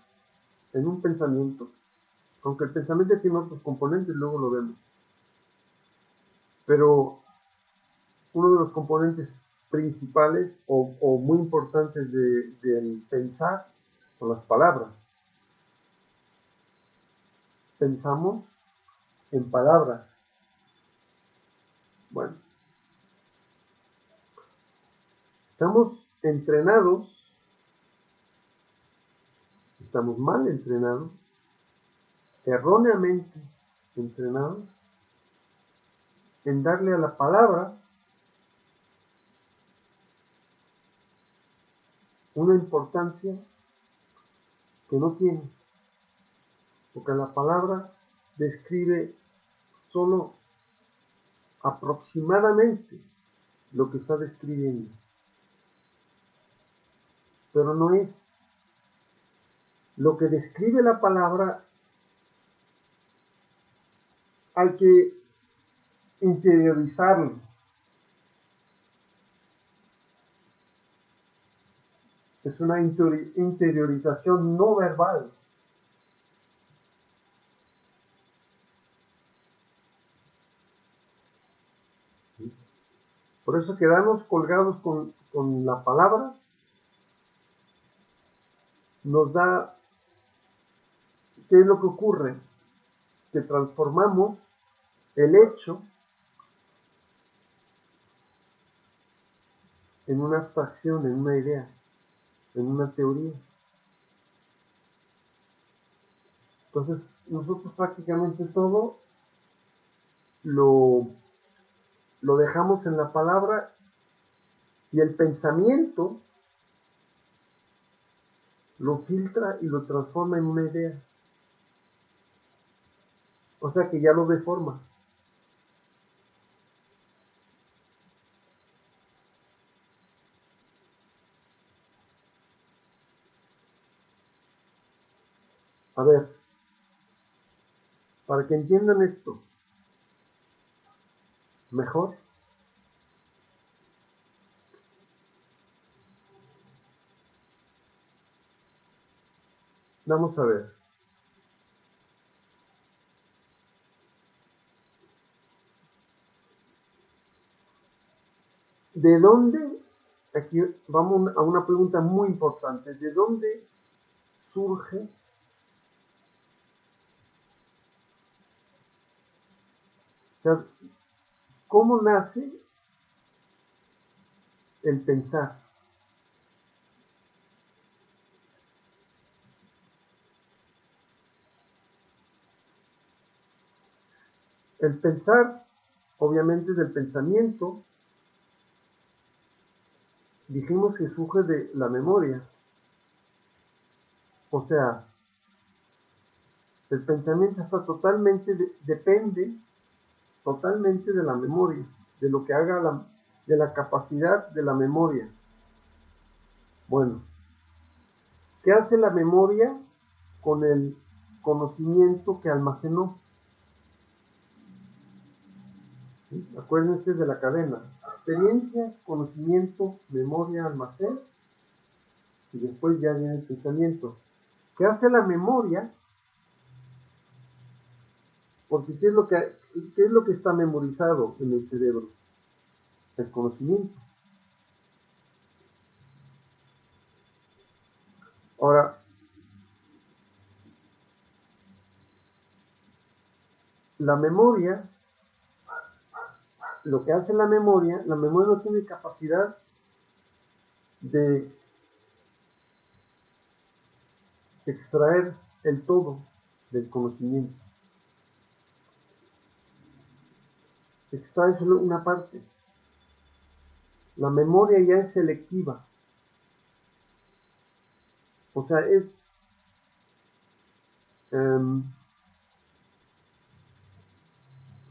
en un pensamiento, aunque el pensamiento tiene otros componentes, luego lo vemos. Pero uno de los componentes principales o muy importantes del pensar son las palabras. Pensamos en palabras. Bueno, estamos entrenados, estamos mal entrenados, erróneamente entrenados en darle a la palabra una importancia que no tiene, porque la palabra describe solo aproximadamente lo que está describiendo, pero no es lo que describe la palabra. Hay que interiorizarlo. Es una interiorización no verbal. Por eso quedarnos colgados con la palabra nos da, ¿qué es lo que ocurre? Que transformamos el hecho en una abstracción, en una idea, en una teoría. Entonces, nosotros prácticamente todo lo dejamos en la palabra y el pensamiento lo filtra y lo transforma en una idea. O sea que ya lo deforma. A ver, para que entiendan esto mejor, vamos a ver. ¿De dónde? Aquí vamos a una pregunta muy importante. ¿De dónde surge sea, cómo nace el pensar? El pensar, obviamente, del pensamiento, dijimos que surge de la memoria. O sea, el pensamiento está totalmente, depende totalmente de la memoria, de lo que haga de la capacidad de la memoria. Bueno, ¿qué hace la memoria con el conocimiento que almacenó? ¿Sí? Acuérdense de la cadena: experiencia, conocimiento, memoria, almacén, y después ya viene el pensamiento. ¿Qué hace la memoria? Porque ¿qué es lo que está memorizado en el cerebro? El conocimiento. Ahora, la memoria, lo que hace la memoria no tiene capacidad de extraer el todo del conocimiento. Extrae solo una parte. La memoria ya es selectiva. O sea,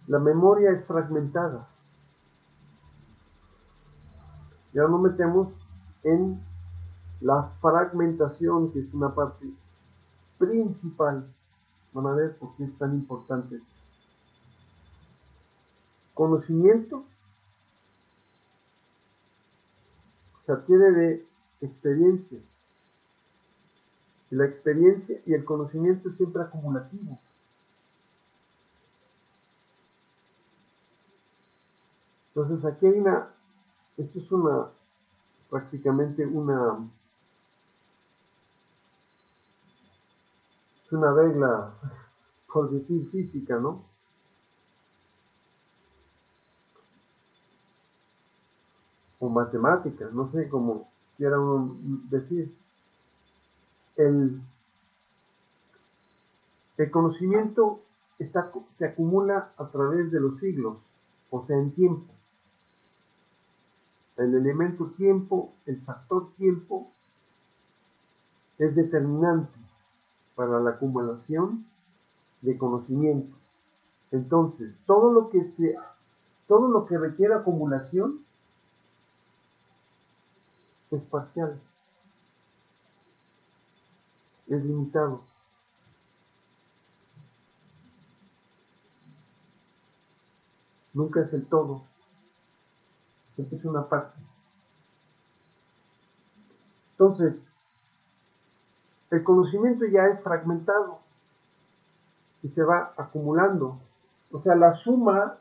la memoria es fragmentada. Ya nos metemos en la fragmentación, que es una parte principal. Van a ver por qué es tan importante. Conocimiento se adquiere de experiencia. Y la experiencia y el conocimiento es siempre acumulativo. Entonces aquí hay esto es prácticamente es una regla, por decir, física, ¿no? O matemática, no sé cómo quiera uno decir. El conocimiento se acumula a través de los siglos, o sea, en tiempo. El elemento tiempo, el factor tiempo, es determinante para la acumulación de conocimiento. Entonces, todo lo que requiere acumulación es parcial, es limitado. Nunca es el todo, siempre es una parte. Entonces, El conocimiento ya es fragmentado y se va acumulando. O sea, la suma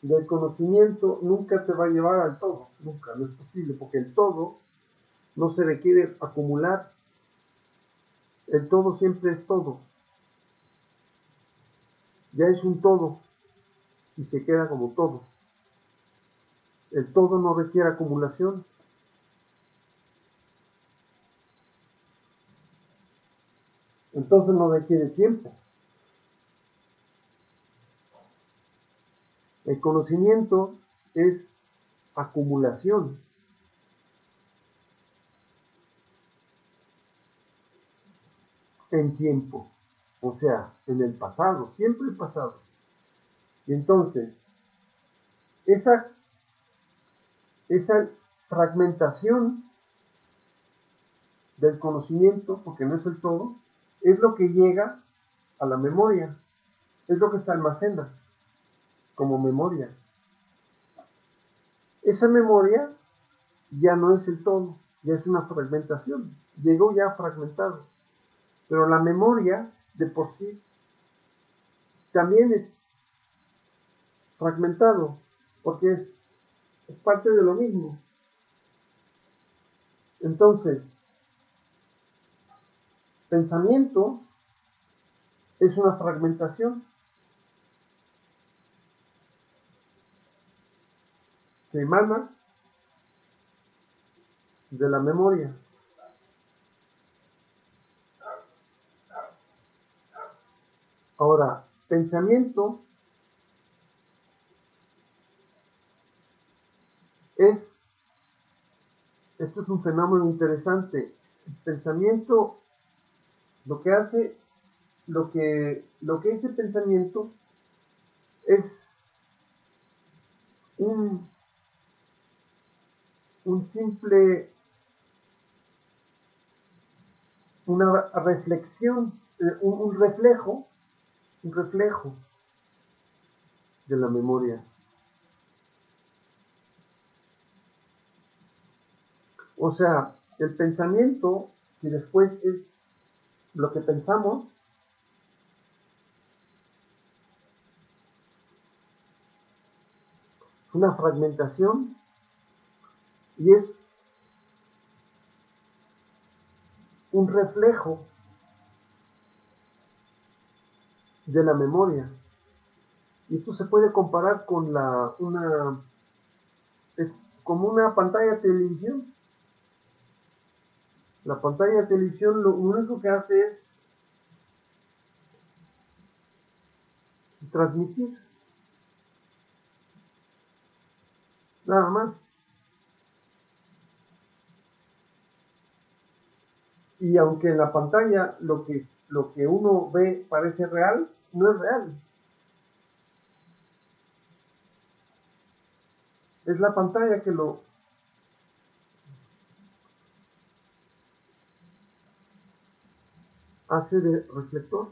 del conocimiento nunca te va a llevar al todo, nunca, no es posible, porque el todo no se requiere acumular, el todo siempre es todo, ya es un todo y se queda como todo. El todo no requiere acumulación. Entonces no requiere tiempo. El conocimiento es acumulación. En tiempo, o sea, en el pasado, siempre el pasado. Y entonces, esa fragmentación del conocimiento, porque no es el todo, es lo que llega a la memoria, es lo que se almacena como memoria. Esa memoria ya no es el todo, ya es una fragmentación, llegó ya fragmentado. Pero la memoria de por sí también es fragmentado, porque es parte de lo mismo. Entonces, pensamiento es una fragmentación que emana de la memoria. Ahora, pensamiento es, esto es un fenómeno interesante. El pensamiento lo que hace, lo que ese pensamiento es un, un simple, una reflexión, un reflejo de la memoria. O sea, el pensamiento, que después es lo que pensamos, es una fragmentación y es un reflejo de la memoria. Y esto se puede comparar con es como una pantalla de televisión. La pantalla de televisión lo único que hace es transmitir, nada más. Y aunque en la pantalla lo que uno ve parece real, no es real. Es la pantalla que lo hace de reflector.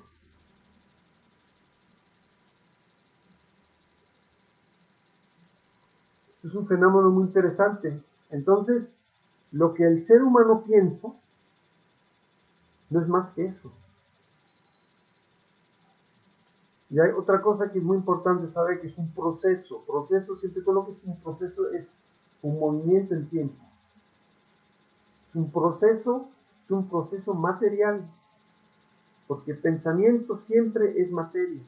Es un fenómeno muy interesante. Entonces, lo que el ser humano piensa no es más que eso. Y hay otra cosa que es muy importante saber, que es un proceso. Proceso, siempre todo lo que es un proceso es un movimiento en tiempo. Es un proceso material, porque pensamiento siempre es materia.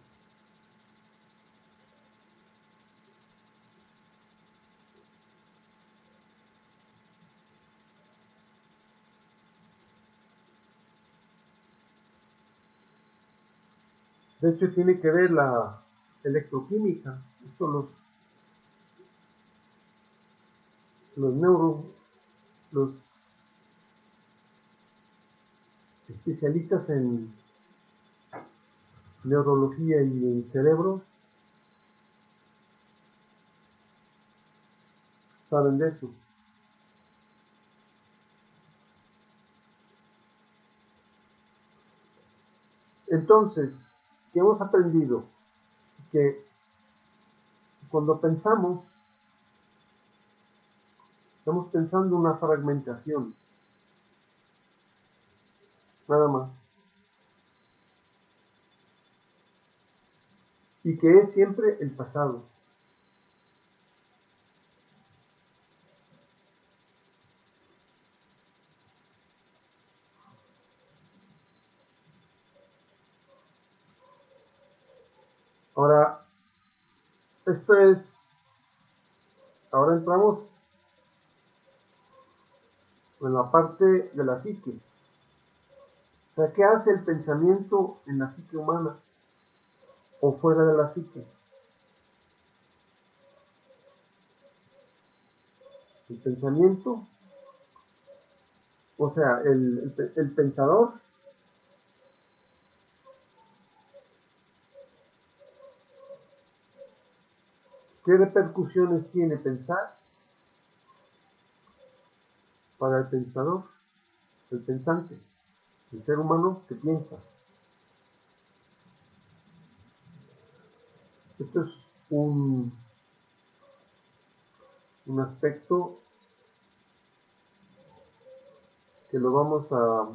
De hecho, tiene que ver la electroquímica. Esto los especialistas en neurología y en cerebro saben de eso. Entonces, ¿qué hemos aprendido? Que cuando pensamos, estamos pensando una fragmentación. nada más. Y que es siempre el pasado. Ahora, ahora entramos en la parte de la psique. O sea, ¿qué hace el pensamiento en la psique humana o fuera de la psique? El pensamiento, o sea, el pensador, ¿qué repercusiones tiene pensar para el pensador, el pensante, el ser humano que piensa? Esto es un aspecto que lo vamos a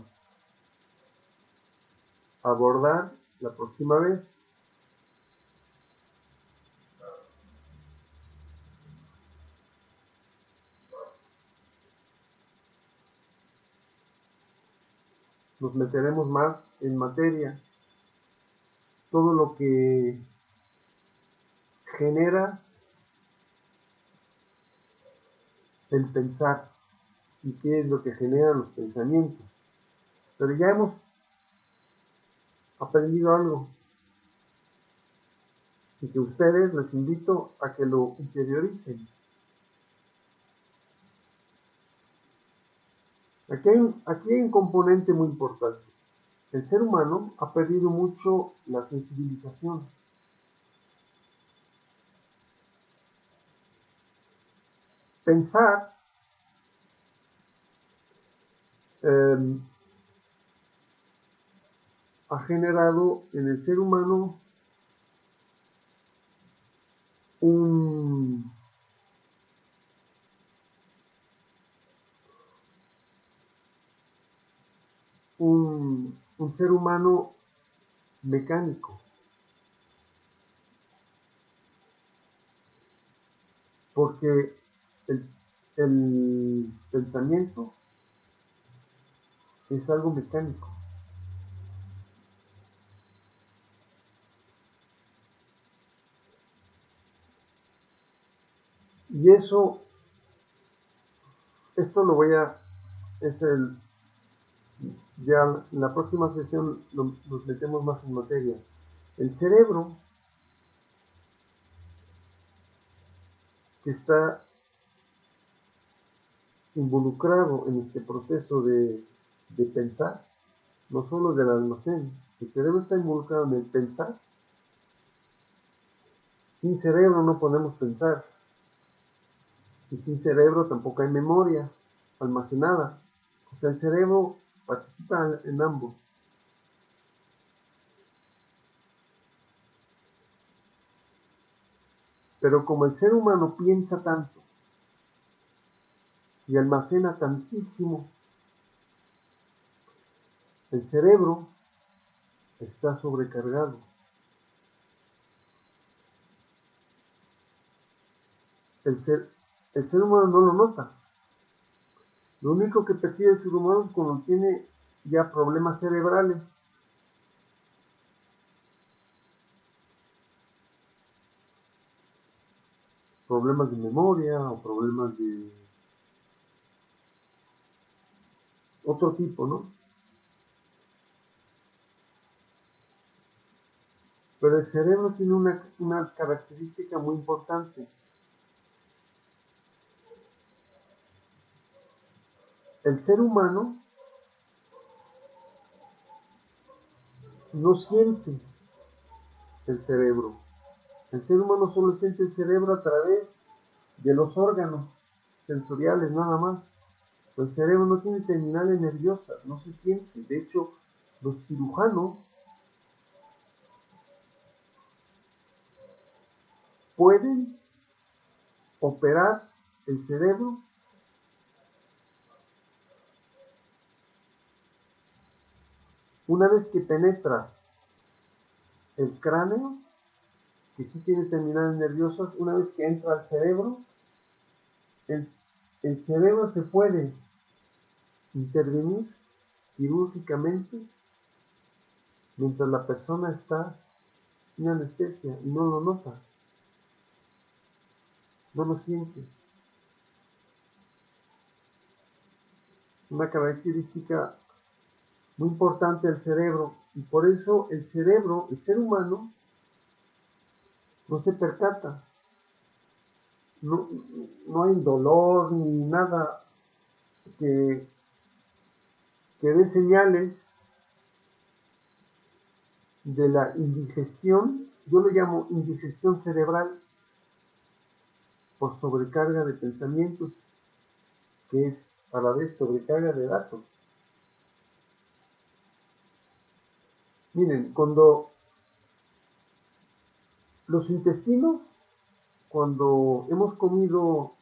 abordar la próxima vez. Nos meteremos más en materia, todo lo que genera el pensar y qué es lo que genera los pensamientos. Pero ya hemos aprendido algo y que ustedes les invito a que lo interioricen. Aquí hay un componente muy importante. El ser humano ha perdido mucho la sensibilización. Pensar ha generado en el ser humano un ser humano mecánico, porque el pensamiento es algo mecánico. Y esto lo voy a, ya en la próxima sesión nos metemos más en materia. El cerebro, que está involucrado en este proceso de pensar, no solo del almacén, el cerebro está involucrado en el pensar. Sin cerebro no podemos pensar, y sin cerebro tampoco hay memoria almacenada. O sea, el cerebro participa en ambos. Pero como el ser humano piensa tanto y almacena tantísimo, el cerebro está sobrecargado. El ser humano no lo nota. Lo único que percibe el ser humano es cuando tiene ya problemas cerebrales. Problemas de memoria o problemas de otro tipo, ¿no? Pero el cerebro tiene una característica muy importante. El ser humano no siente el cerebro. El ser humano solo siente el cerebro a través de los órganos sensoriales nada más. El cerebro no tiene terminales nerviosas, no se siente. De hecho, los cirujanos pueden operar el cerebro Una vez que penetra el cráneo, que sí tiene terminales nerviosas, una vez que entra al cerebro, el, el cerebro se puede intervenir quirúrgicamente mientras la persona está sin anestesia y no lo nota, no lo siente. Una característica muy importante del cerebro, y por eso el cerebro, el ser humano, no se percata, no, no hay dolor ni nada que, que dé señales de la indigestión. Yo lo llamo indigestión cerebral por sobrecarga de pensamientos, que es a la vez sobrecarga de datos. Miren, cuando los intestinos, cuando hemos comido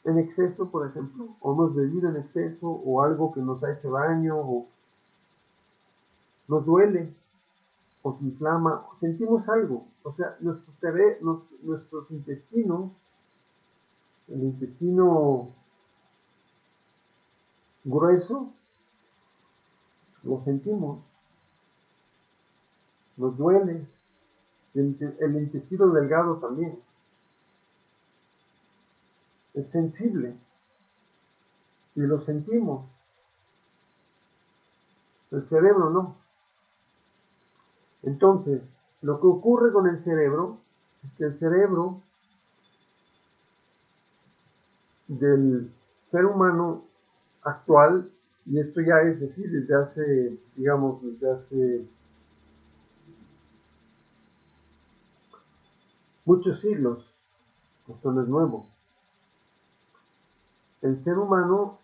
en exceso, por ejemplo, o hemos bebido en exceso, o algo que nos ha hecho daño, o nos duele, o se inflama, sentimos algo. O sea, nuestros intestinos, el intestino grueso, lo sentimos, nos duele, el intestino delgado también, es sensible, y lo sentimos, el cerebro no. Entonces, lo que ocurre con el cerebro es que el cerebro del ser humano actual, y esto ya es decir, desde hace, digamos, desde hace muchos siglos, esto no es nuevo, el ser humano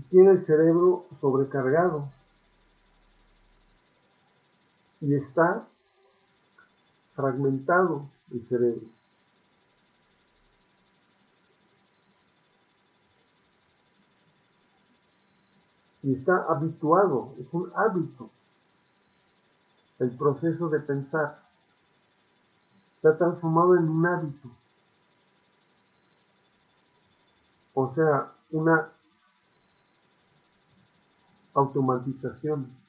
tiene el cerebro sobrecargado y está fragmentado el cerebro. Y está habituado, es un hábito, el proceso de pensar. Está transformado en un hábito. O sea, una automatización.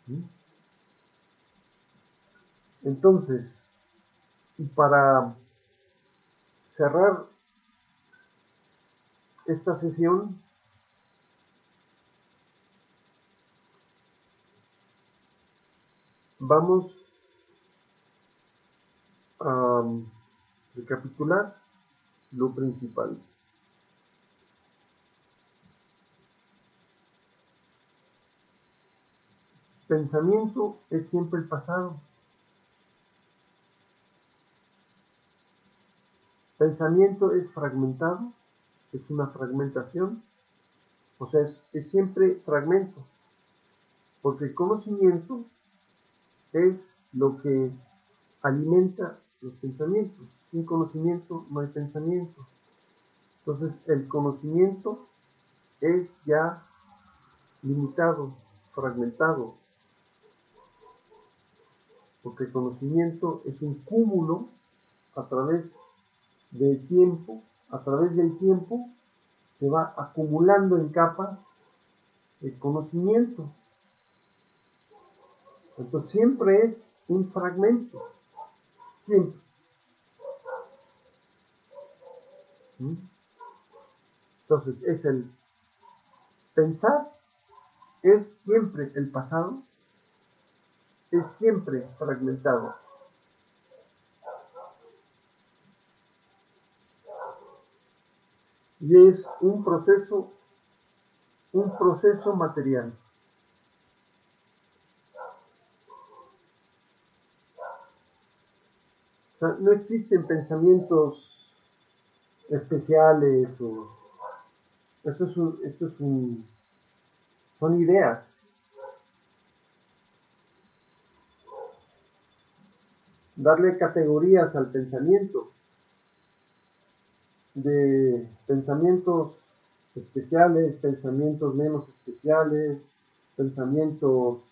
¿Sí? Entonces, para cerrar esta sesión, vamos a recapitular lo principal. Pensamiento es siempre el pasado. Pensamiento es fragmentado, es una fragmentación, o sea, es siempre fragmento, porque el conocimiento es lo que alimenta los pensamientos. Sin conocimiento no hay pensamiento. Entonces, el conocimiento es ya limitado, fragmentado, porque el conocimiento es un cúmulo a través del tiempo, a través del tiempo se va acumulando en capas el conocimiento. Entonces siempre es un fragmento, siempre. ¿Mm? Entonces es el pensar, es siempre el pasado, es siempre fragmentado. Y es un proceso material. O sea, no existen pensamientos especiales o son ideas. Darle categorías al pensamiento de pensamientos especiales, pensamientos menos especiales, pensamientos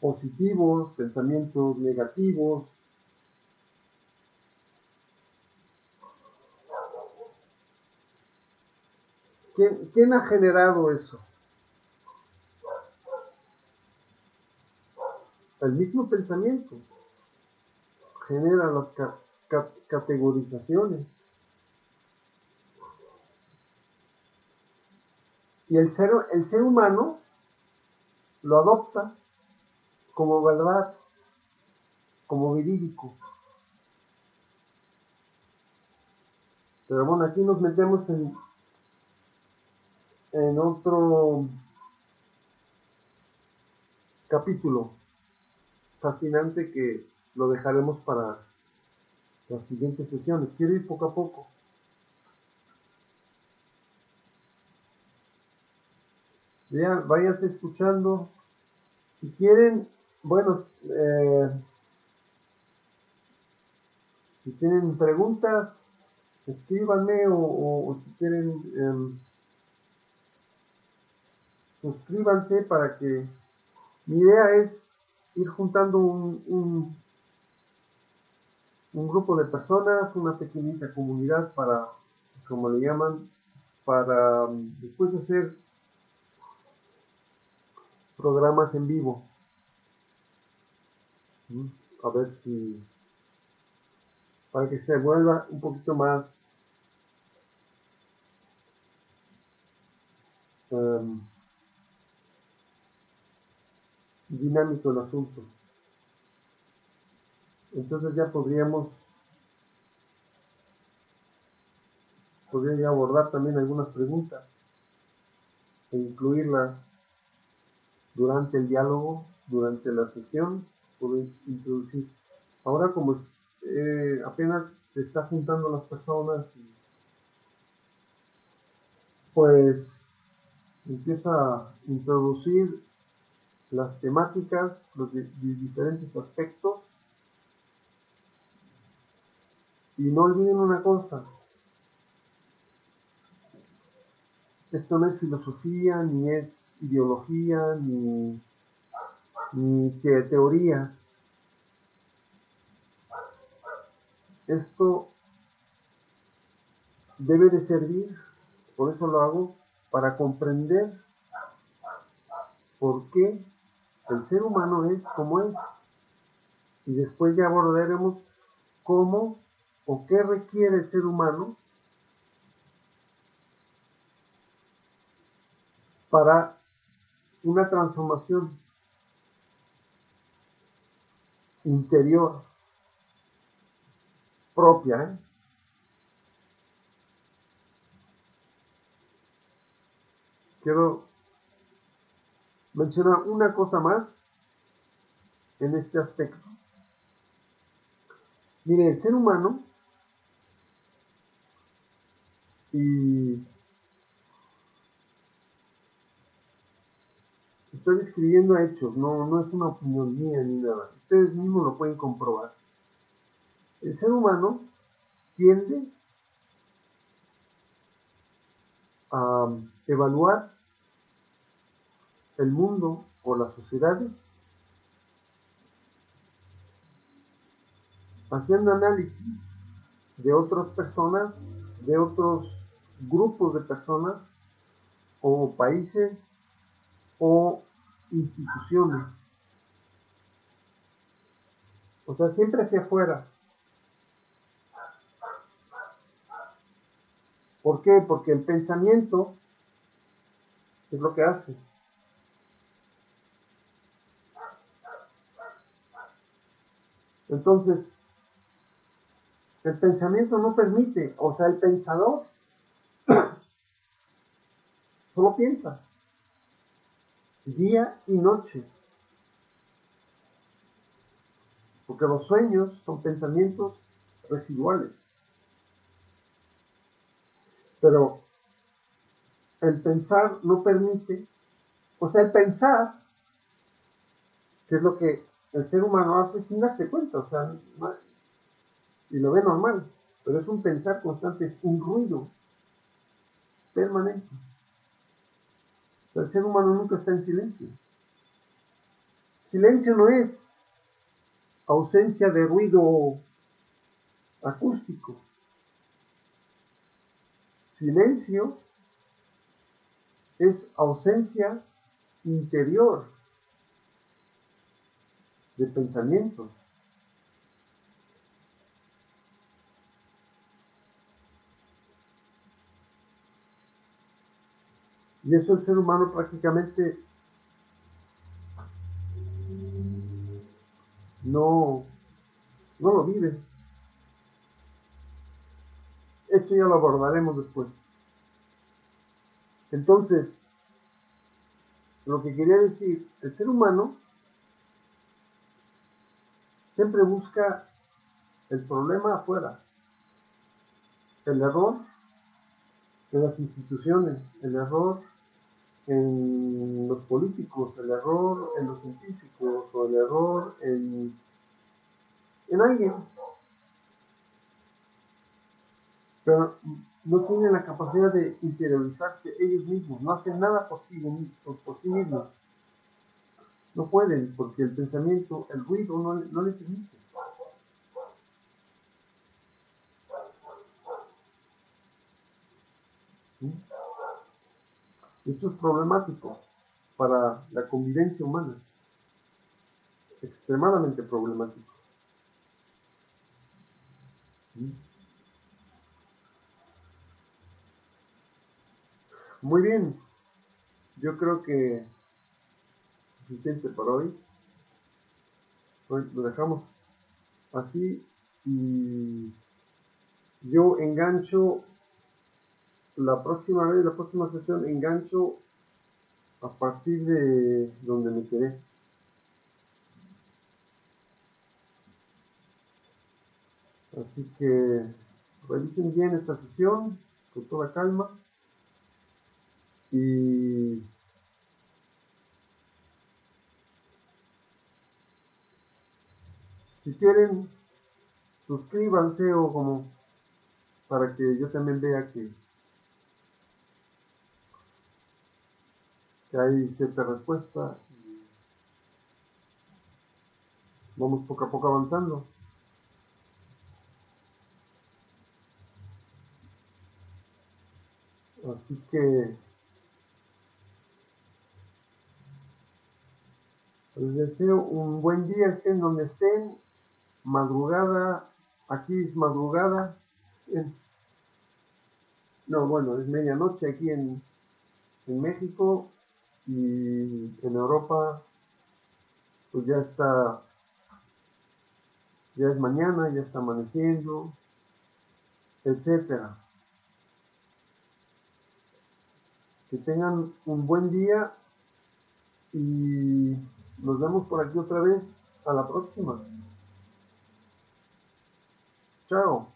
positivos, pensamientos negativos. ¿Quién ha generado eso? El mismo pensamiento genera las categorizaciones. Y el ser humano lo adopta como verdad, como verídico. Pero bueno, aquí nos metemos en otro capítulo fascinante que lo dejaremos para las siguientes sesiones. Quiero ir poco a poco. Ya, váyanse escuchando. Si quieren, bueno, si tienen preguntas, escríbanme o si quieren, suscríbanse para que mi idea es ir juntando un grupo de personas, una pequeñita comunidad para, como le llaman, para después hacer programas en vivo. A ver si, para que se vuelva un poquito más dinámico el asunto. Entonces ya podría ya abordar también algunas preguntas e incluirlas durante el diálogo, durante la sesión, poder introducir. Ahora como apenas se está juntando las personas, pues empieza a introducir las temáticas, los diferentes aspectos. Y no olviden una cosa, esto no es filosofía, ni es ideología, ni teoría. Esto debe de servir, por eso lo hago, para comprender por qué el ser humano es como es. Y después ya abordaremos cómo o qué requiere el ser humano para una transformación interior propia. Quiero mencionar una cosa más en este aspecto. Mire, el ser humano, y estoy describiendo hechos, no es una opinión mía ni nada. Ustedes mismos lo pueden comprobar. El ser humano tiende a evaluar el mundo o las sociedades haciendo análisis de otras personas, de otros grupos de personas o países o instituciones. O sea, siempre hacia afuera. ¿Por qué? Porque el pensamiento es lo que hace. Entonces, el pensamiento no permite, o sea, el pensador solo piensa día y noche. Porque los sueños son pensamientos residuales. Pero el pensar no permite, o sea, el pensar, que es lo que el ser humano hace sin darse cuenta, o sea, y lo ve normal, pero es un pensar constante, es un ruido permanente. O sea, el ser humano nunca está en silencio. Silencio no es ausencia de ruido acústico. Silencio es ausencia interior de pensamientos. Y eso el ser humano prácticamente no lo vive. Esto ya lo abordaremos después. Entonces, lo que quería decir, el ser humano siempre busca el problema afuera, el error en las instituciones, el error en los políticos, el error en los científicos o el error en alguien, pero no tienen la capacidad de interiorizarse ellos mismos, no hacen nada por sí mismos, no pueden porque el pensamiento, el ruido no les permite. ¿Sí? Esto es problemático para la convivencia humana, extremadamente problemático. ¿Sí? Muy bien, yo creo que es suficiente por hoy. Hoy lo dejamos así y yo engancho la próxima vez, la próxima sesión, engancho a partir de donde me quedé. Así que revisen bien esta sesión con toda calma y si quieren suscríbanse o como para que yo también vea que hay cierta respuesta y vamos poco a poco avanzando. Así que les deseo un buen día, estén donde estén, madrugada, aquí es madrugada, no, bueno, es medianoche aquí en México y en Europa pues ya es mañana, ya está amaneciendo, etcétera. Que tengan un buen día y nos vemos por aquí otra vez a la próxima. Chao.